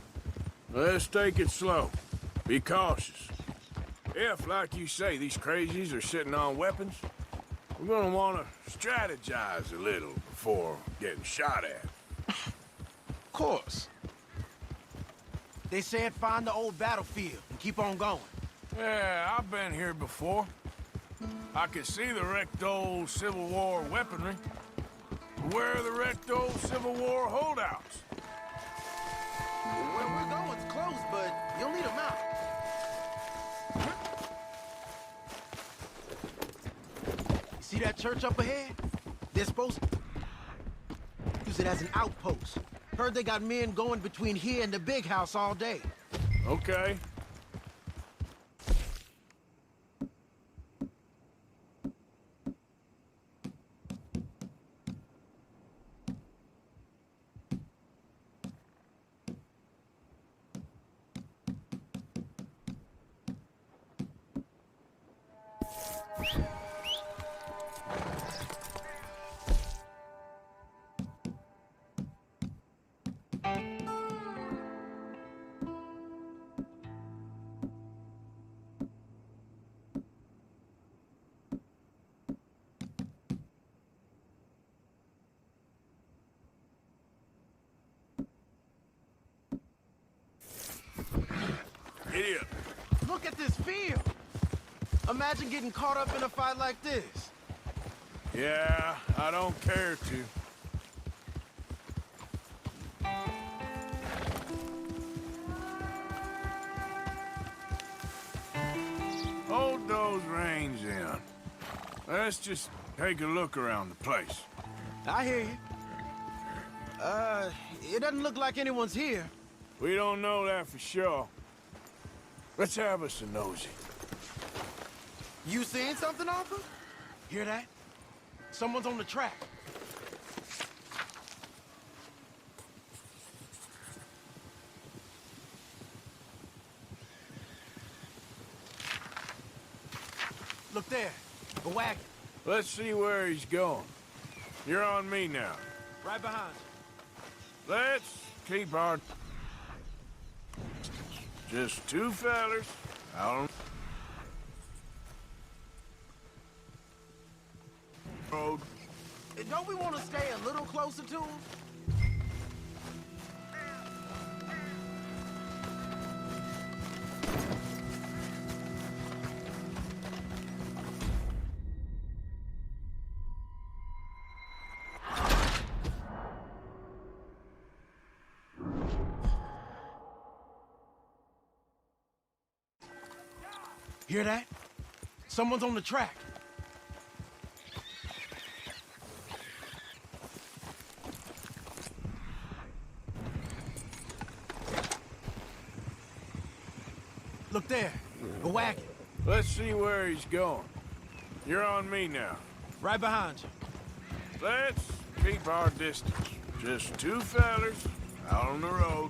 Let's take it slow. Be cautious. If, like you say, these crazies are sitting on weapons, we're gonna want to strategize a little before getting shot at. Of course. They said find the old battlefield and keep on going. Yeah, I've been here before. I can see the wrecked old Civil War weaponry. Where are the wrecked old Civil War holdouts? Where we're going's close, but you'll need a map. You see that church up ahead? They're supposed to use it as an outpost. Heard they got men going between here and the big house all day. Okay. Idiot. Look at this field. Imagine getting caught up in a fight like this. Yeah, I don't care to. Hold those reins in. Let's just take a look around the place. I hear you. It doesn't look like anyone's here. We don't know that for sure. Let's have us a nosy. You seeing something, Arthur? Hear that? Someone's on the track. Look there, a wagon. Let's see where he's going. You're on me now. Right behind you. Let's keep our... Just two fellers out on the road. Don't we want to stay a little closer to him? Hear that? Someone's on the track. Look there, a wagon. Let's see where he's going. You're on me now. Right behind you. Let's keep our distance. Just two fellers out on the road.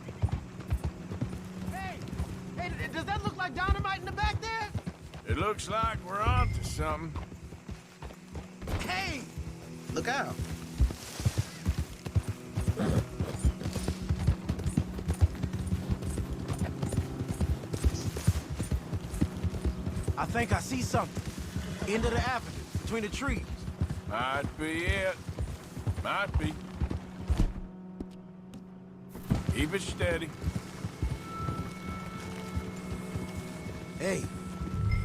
Hey, does that look like dynamite in the back there? It looks like we're onto something. Hey! Look out. I think I see something. End of the avenue, between the trees. Might be it. Might be. Keep it steady. Hey,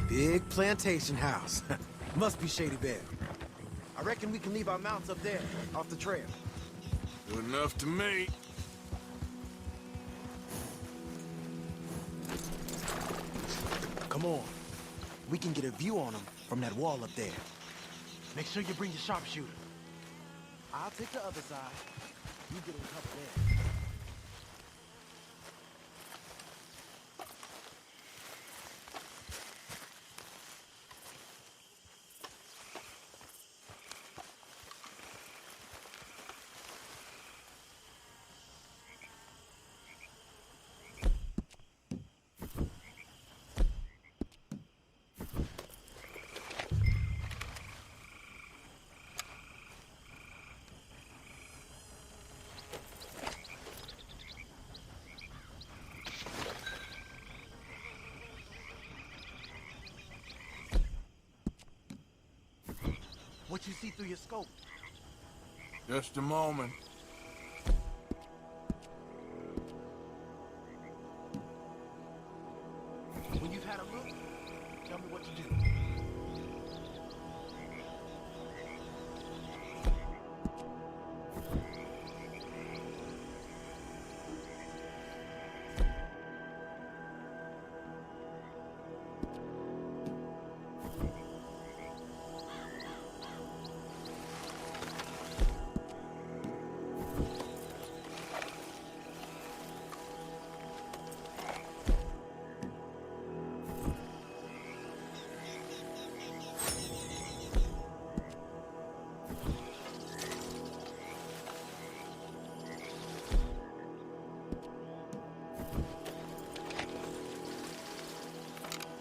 big plantation house. Must be Shady Bear. I reckon we can leave our mounts up there, off the trail. Good enough to me. Come on. We can get a view on them from that wall up there. Make sure you bring your sharpshooter. I'll take the other side. You get in cover there. What you see through your scope? Just a moment. When you've had a look, tell me what to do.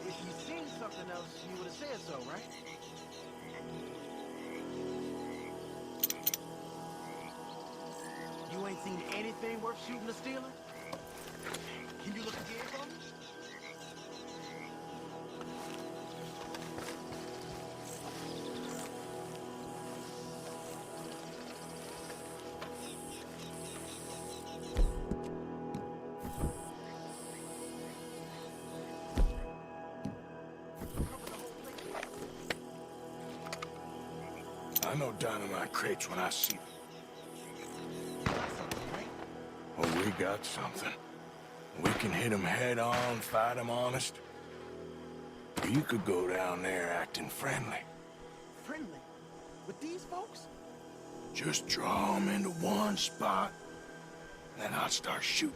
If you seen something else, you would have said so, right? You ain't seen anything worth shooting or stealing? Can you look again for me? I know dynamite crates when I see them. Oh, we got something. We can hit them head on, fight them honest. Or you could go down there acting friendly. Friendly? With these folks? Just draw them into one spot, then I'll start shooting.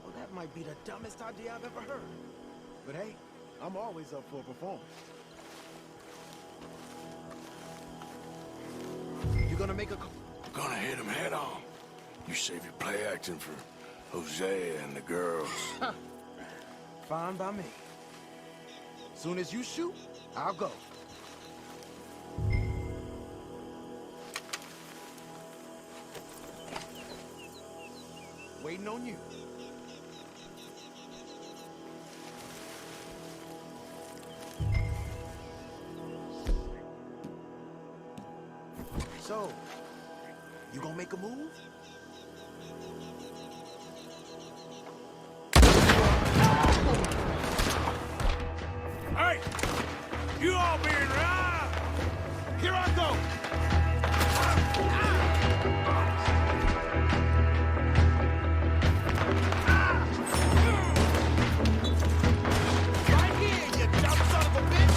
Well, that might be the dumbest idea I've ever heard. But hey, I'm always up for a performance. You gonna make a call? Gonna hit them head on. You save your play acting for Hosea and the girls. Fine by me. Soon as you shoot, I'll go. Waiting on you. So, you gonna make a move? Hey! You all being right! Here I go! Right here, you dumb son of a bitch!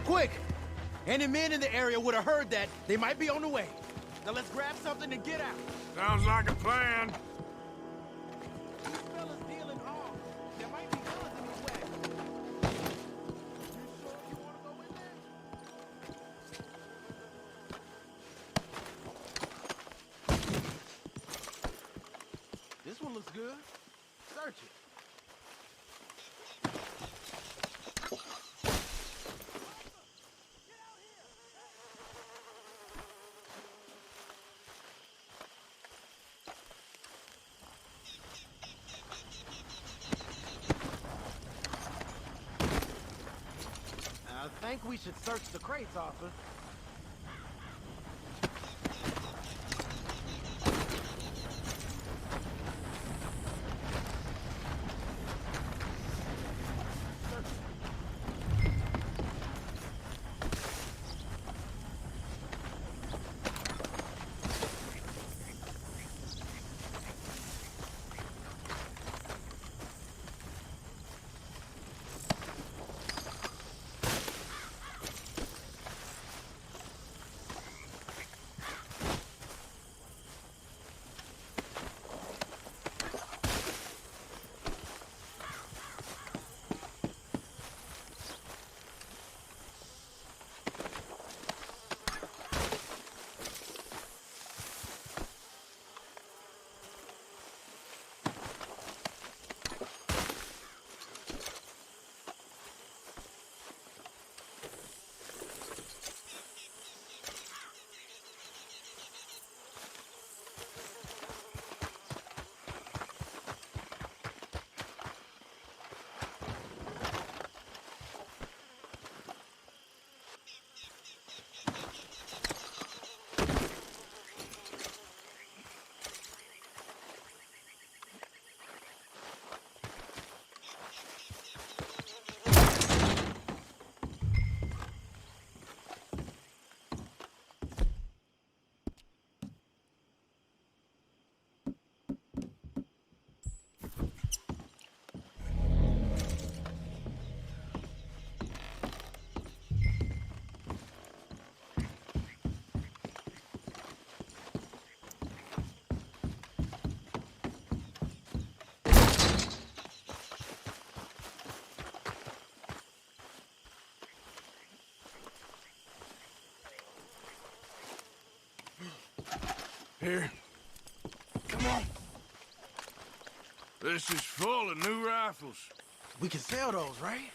Quick! Any men in the area would have heard that. They might be on the way. Now let's grab something and get out. Sounds like a plan. These fellas dealing arms. There might be guns in this wagon. You sure you want to go in there? This one looks good. Search it. I think we should search the crates, Arthur. Here. Come on. This is full of new rifles. We can sell those, right?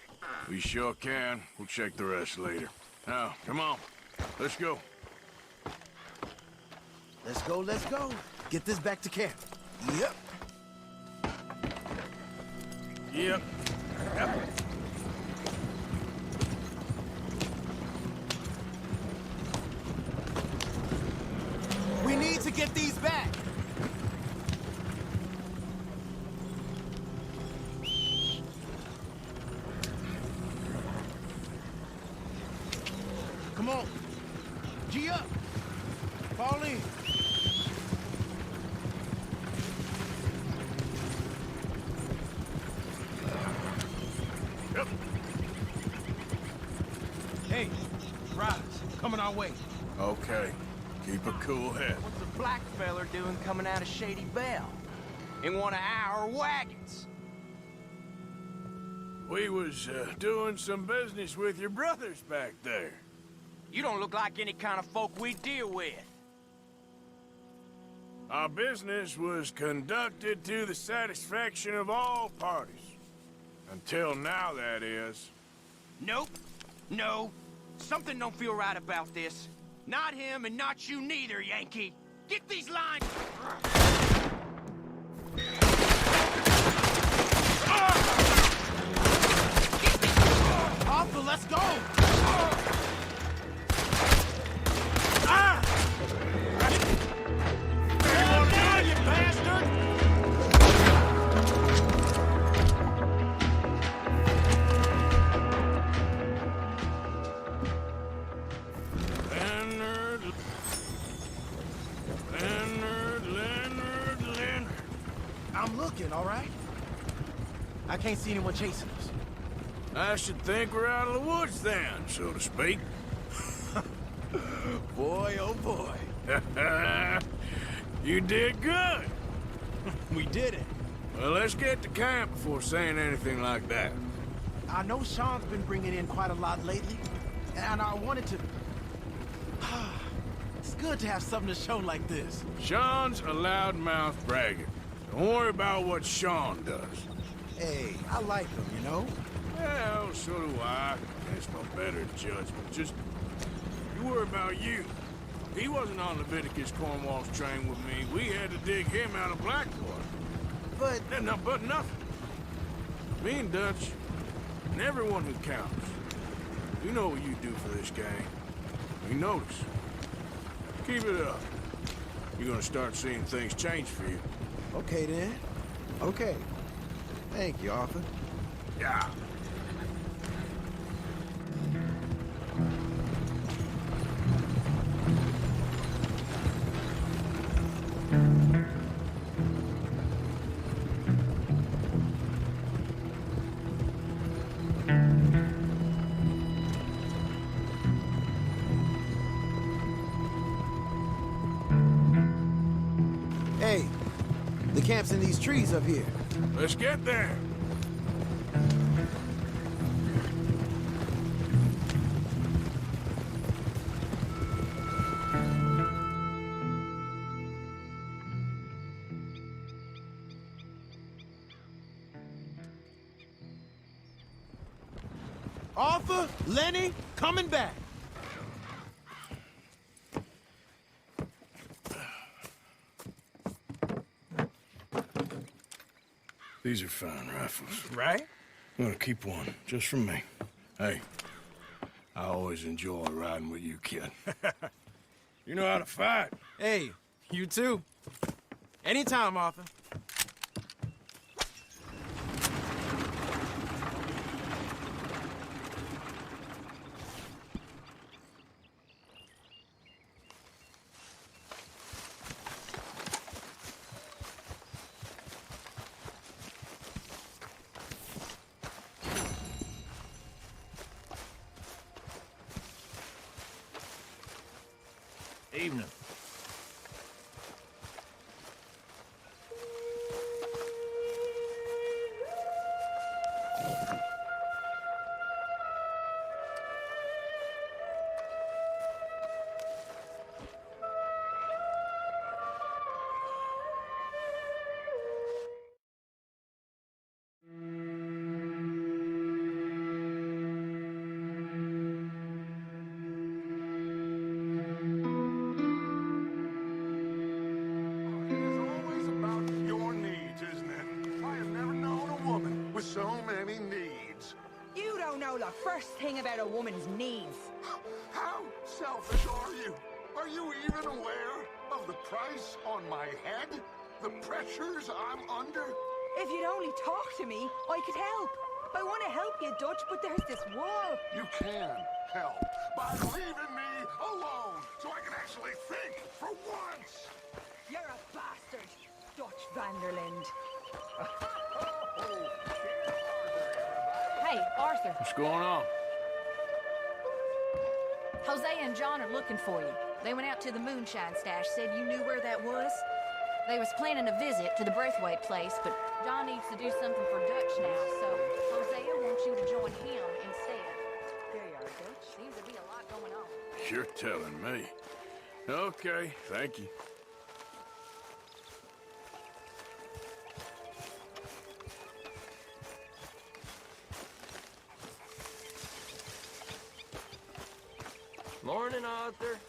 We sure can. We'll check the rest later. Now, come on. Let's go. Let's go, let's go. Get this back to camp. Yep. Yep. Yep. We need to get these back. Come on. G up. Fall in. Yep. Hey, rise. Coming our way. Okay. Keep a cool head. What's a black feller doing coming out of Shady Belle? In one of our wagons? We was doing some business with your brothers back there. You don't look like any kind of folk we deal with. Our business was conducted to the satisfaction of all parties. Until now, that is. Nope. No. Something don't feel right about this. Not him and not you neither, Yankee. Get these lines... Arthur, let's go! Hell yeah, you bastard! Leonard. I'm looking, all right? I can't see anyone chasing us. I should think we're out of the woods then, so to speak. Boy, oh boy. You did good. We did it. Well, let's get to camp before saying anything like that. I know Sean's been bringing in quite a lot lately, and I wanted to... It's good to have something to show like this. Sean's a loudmouth bragger. Don't worry about what Sean does. Hey, I like him, you know? Well, so do I. That's no better judgment. Just, you worry about you. He wasn't on Leviticus Cornwall's train with me. We had to dig him out of Blackwater. But... No, but nothing. Me and Dutch, and everyone who counts. You know what you do for this gang. We notice. Keep it up. You're gonna start seeing things change for you. Okay, then. Okay. Thank you, Arthur. Yeah. Hey, the camp's in these trees up here. Let's get there. Arthur, Lenny, coming back. These are fine rifles. Right? I'm gonna keep one, just for me. Hey, I always enjoy riding with you, kid. You know how to fight. Hey, you too. Anytime, Arthur. Evening. So many needs. You don't know the first thing about a woman's needs. How selfish are you? Are you even aware of the price on my head? The pressures I'm under? If you'd only talk to me, I could help. I want to help you, Dutch, but there's this wall. You can help by leaving me alone so I can actually think for once. You're a bastard, Dutch Vanderland. Hey, Arthur. What's going on? Hosea and John are looking for you. They went out to the moonshine stash, said you knew where that was. They was planning a visit to the Braithwaite place, but John needs to do something for Dutch now, so Hosea wants you to join him instead. There you are, Dutch. Seems to be a lot going on. You're telling me. Okay, thank you. Morning, Arthur.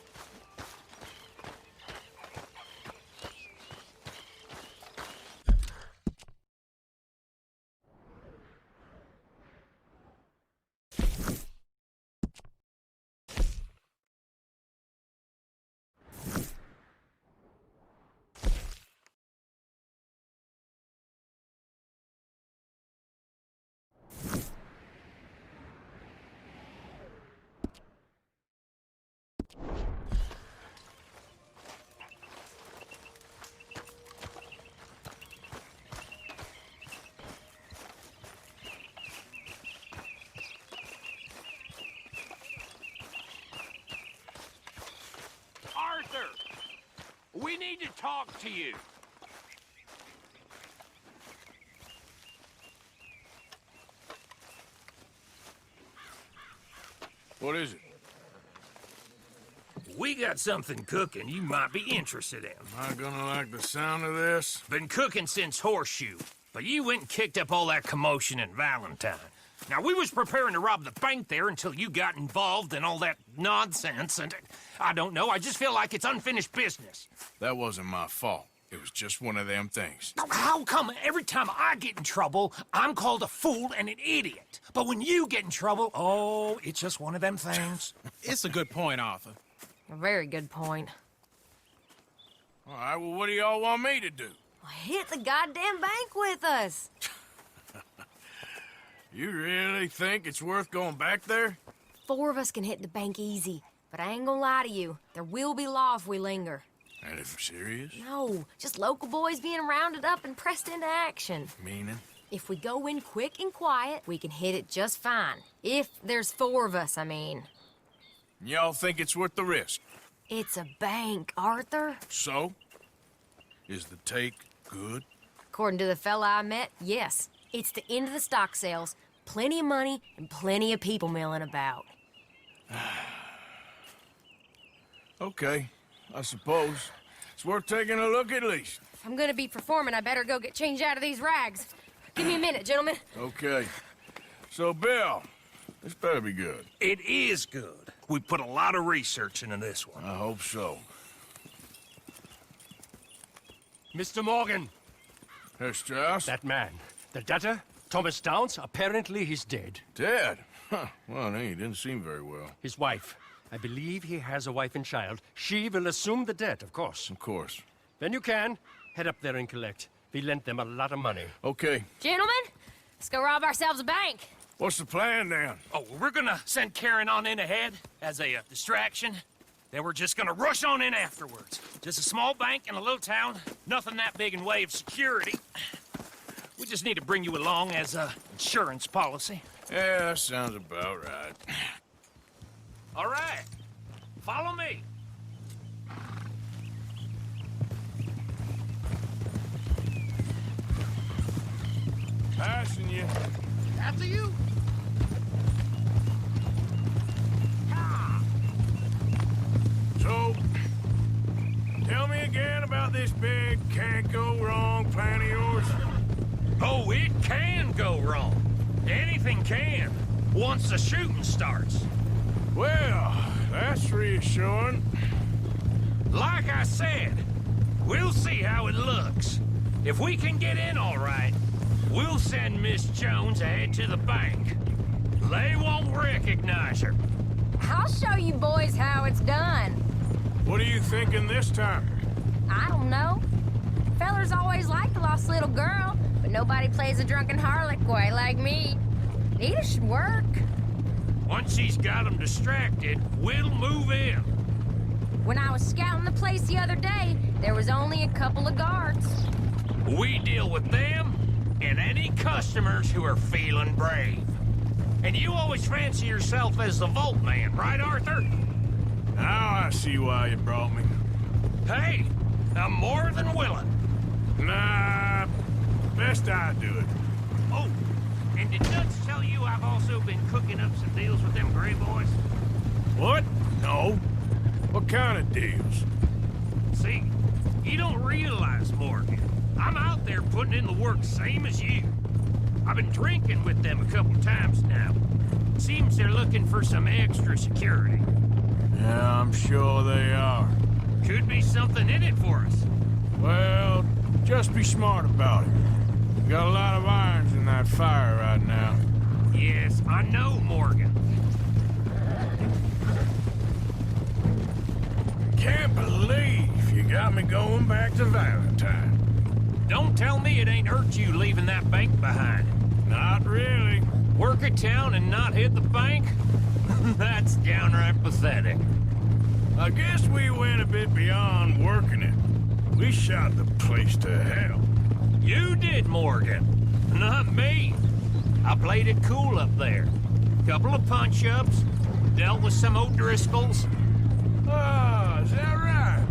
We need to talk to you. What is it? We got something cooking you might be interested in. Am I gonna like the sound of this? Been cooking since Horseshoe, but you went and kicked up all that commotion in Valentine. Now, we was preparing to rob the bank there until you got involved in all that nonsense, and I don't know, I just feel like it's unfinished business. That wasn't my fault. It was just one of them things. How come every time I get in trouble, I'm called a fool and an idiot? But when you get in trouble, oh, it's just one of them things. It's a good point, Arthur. A very good point. All right, well, what do y'all want me to do? Hit the goddamn bank with us. You really think it's worth going back there? 4 of us can hit the bank easy, but I ain't gonna lie to you. There will be law if we linger. And if you're serious? No, just local boys being rounded up and pressed into action. Meaning? If we go in quick and quiet, we can hit it just fine. If there's 4 of us, I mean. Y'all think it's worth the risk? It's a bank, Arthur. So? Is the take good? According to the fella I met, yes. It's the end of the stock sales. Plenty of money and plenty of people milling about. Okay, I suppose. It's worth taking a look at least. If I'm gonna be performing, I better go get changed out of these rags. Give me a minute, gentlemen. Okay. So, Bill, this better be good. It is good. We put a lot of research into this one. I hope so. Mr. Morgan. Herr Strauss? That man. The debtor, Thomas Downs, apparently he's dead. Dead? Huh. Well, he didn't seem very well. His wife. I believe he has a wife and child. She will assume the debt, of course. Of course. When you can, head up there and collect. We lent them a lot of money. Okay. Gentlemen, let's go rob ourselves a bank. What's the plan, then? Oh, we're gonna send Karen on in ahead as a distraction. Then we're just gonna rush on in afterwards. Just a small bank in a little town. Nothing that big in way of security. We just need to bring you along as a insurance policy. Yeah, that sounds about right. All right. Follow me. Passing you. After you. So, tell me again about this big can't-go-wrong plan of yours. Oh, it can go wrong. Anything can, once the shooting starts. Well, that's reassuring. Like I said, we'll see how it looks. If we can get in all right, we'll send Miss Jones ahead to the bank. They won't recognize her. I'll show you boys how it's done. What are you thinking this time? I don't know. Fellers always liked a lost little girl, but nobody plays a drunken harlot quite like me. Nita should work. Once she's got them distracted, we'll move in. When I was scouting the place the other day, there was only a couple of guards. We deal with them and any customers who are feeling brave. And you always fancy yourself as the Vault Man, right, Arthur? Now I see why you brought me. Hey, I'm more than willing. Nah, best I do it. Oh, and did Nuts tell you I've also been cooking up some deals with them Gray boys? What? No. What kind of deals? See, you don't realize, Morgan. I'm out there putting in the work same as you. I've been drinking with them a couple times now. Seems they're looking for some extra security. Yeah, I'm sure they are. Could be something in it for us. Well, just be smart about it. Got a lot of irons in that fire right now. Yes, I know, Morgan. Can't believe you got me going back to Valentine. Don't tell me it ain't hurt you leaving that bank behind. Not really. Work a town and not hit the bank? That's downright pathetic. I guess we went a bit beyond working it. We shot the place to hell. You did, Morgan. Not me. I played it cool up there. Couple of punch-ups, dealt with some O'Driscolls. Ah, is that right?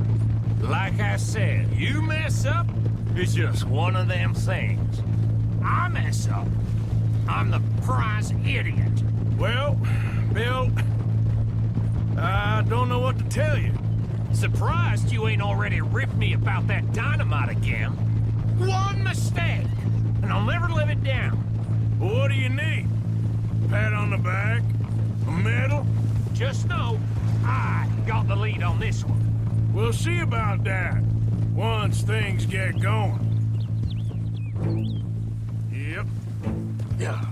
Like Like I said, you mess up, it's just one of them things. I mess up, I'm the prize idiot. Well, Bill, I don't know what to tell you. Surprised you ain't already ripped me about that dynamite again. One mistake, and I'll never live it down. What do you need? Pat on the back? A medal? Just know, I got the lead on this one. We'll see about that, once things get going. Yep. Yeah.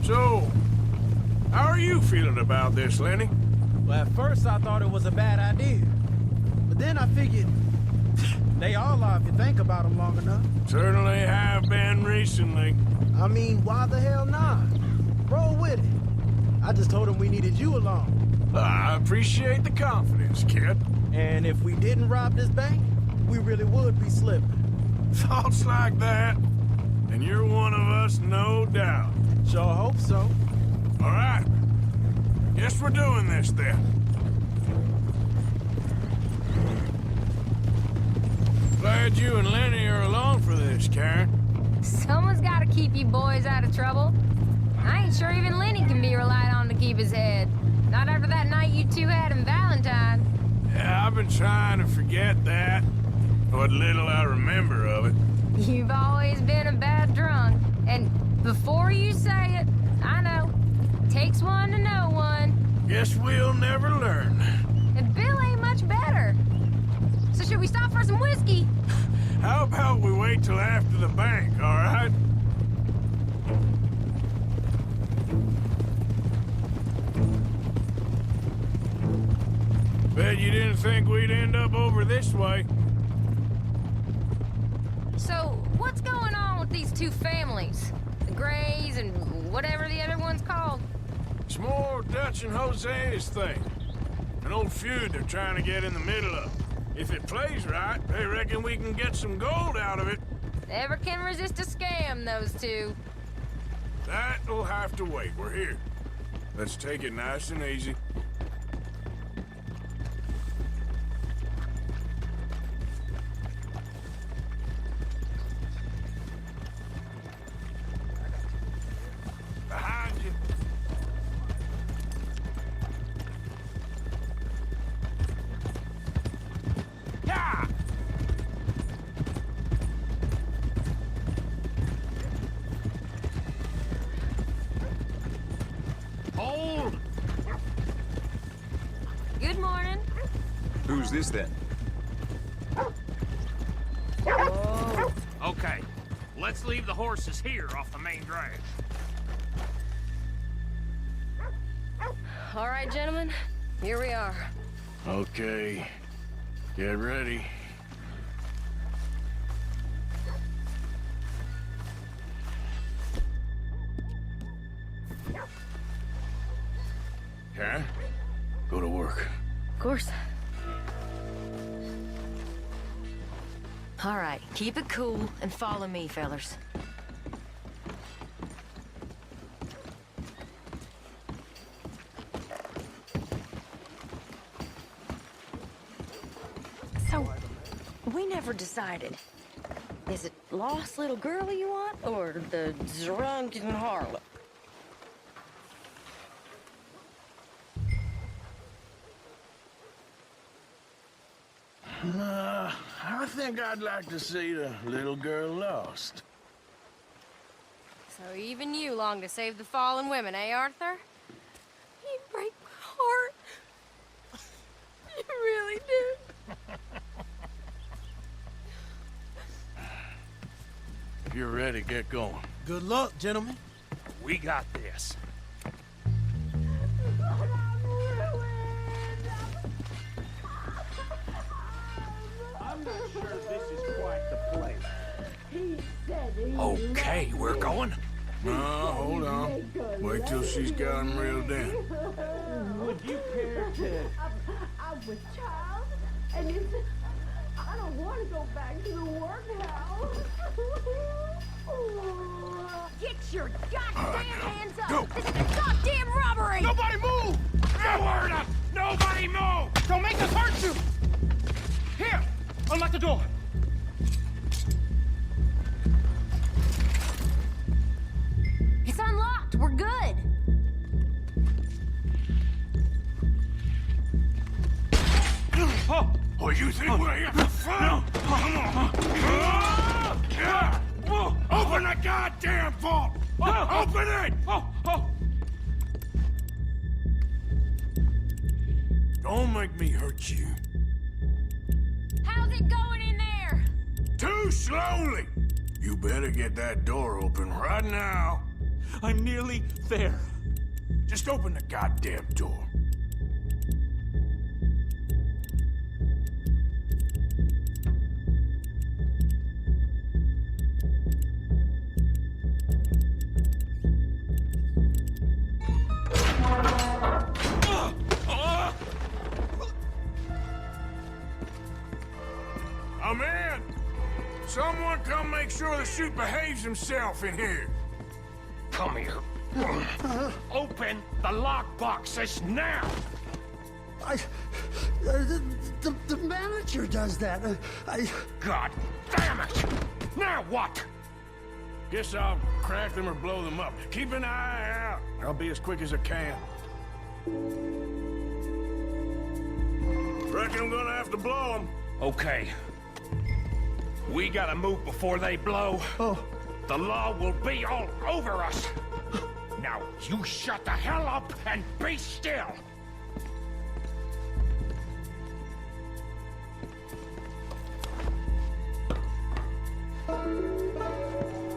So, how are you feeling about this, Lenny? Well, at first I thought it was a bad idea. But then I figured, they all are if you think about them long enough. Certainly have been recently. I mean, why the hell not? Roll with it. I just told him we needed you along. I appreciate the confidence, kid. And if we didn't rob this bank, we really would be slipping. Thoughts like that, and you're one of us, no doubt. Sure hope so. All right. Guess we're doing this, then. Glad you and Lenny are along for this, Karen. Someone's got to keep you boys out of trouble. I ain't sure even Lenny can be relied on to keep his head. Not after that night you two had in Valentine. Yeah, I've been trying to forget that. What little I remember of it. You've always been a bad drunk. And before you say it, I know. Takes one to know one. Guess we'll never learn. And Bill ain't much better. So should we stop for some whiskey? How about we wait till after the bank, all right? Bet you didn't think we'd end up over this way. So, what's going on with these two families? The Grays and whatever the other one's called? It's more Dutch and Jose's thing. An old feud they're trying to get in the middle of. If it plays right, they reckon we can get some gold out of it. Never can resist a scam, those two. That'll have to wait. We're here. Let's take it nice and easy. Behind you. Yeah! Hold! Good morning. Who's this then? Whoa. Okay, let's leave the horses here off the main drag. All right, gentlemen, here we are. Okay. Get ready. Karen, go to work. Of course. All right, keep it cool and follow me, fellers. So, we never decided. Is it lost little girl you want, or the drunken harlot? I think I'd like to see the little girl lost. So even you long to save the fallen women, eh, Arthur? You break my heart. You really do. If you're ready, get going. Good luck, gentlemen. We got this. I'm not sure this is quite the place. Okay, we're going. No, hold on. Wait till she's got him reeled in. Would you care to... I'm with child, and I don't want to go back to the workhouse. Get your goddamn hands up! This is a goddamn robbery! Nobody move! No word up! Nobody move! Don't make us hurt you! Here! Unlock the door! It's unlocked! We're good! Oh, you think we're here for fun? No. Come on. Open the goddamn vault! Open it! Don't make me hurt you. How's it going in there? Too slowly! You better get that door open right now. I'm nearly there. Just open the goddamn door. I'm in! Someone come make sure the chute behaves himself in here. Come here. Open the lock boxes now! The manager does that. God damn it! Now what? Guess I'll crack them or blow them up. Keep an eye out. I'll be as quick as I can. Reckon I'm gonna have to blow them. Okay. We gotta move before they blow. The law will be all over us. Now, you shut the hell up and be still.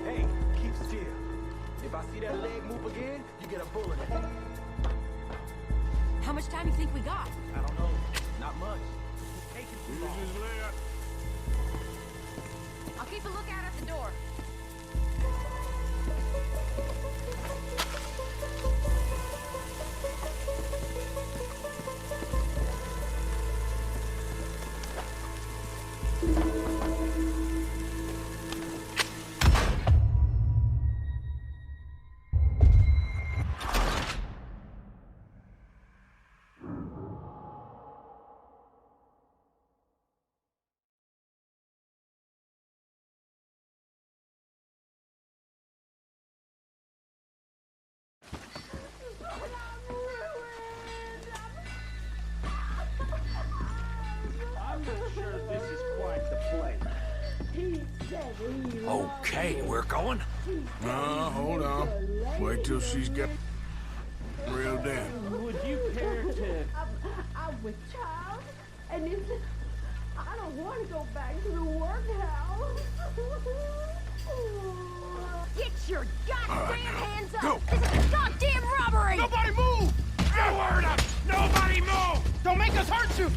Hey, keep still. If I see that leg move again, you get a bullet. How much time do you think we got? I don't know. Not much. It's taking too long. I'll keep a lookout at the door. I'm not sure this is quite the place. Okay, we're going. Hold on. Wait till she's got reeled in. Would you care to... I'm with child, and I don't want to go back to the workhouse. Get your goddamn hands up! Go. This is a goddamn robbery! Nobody move! No word up! Nobody move! Don't make us hurt you!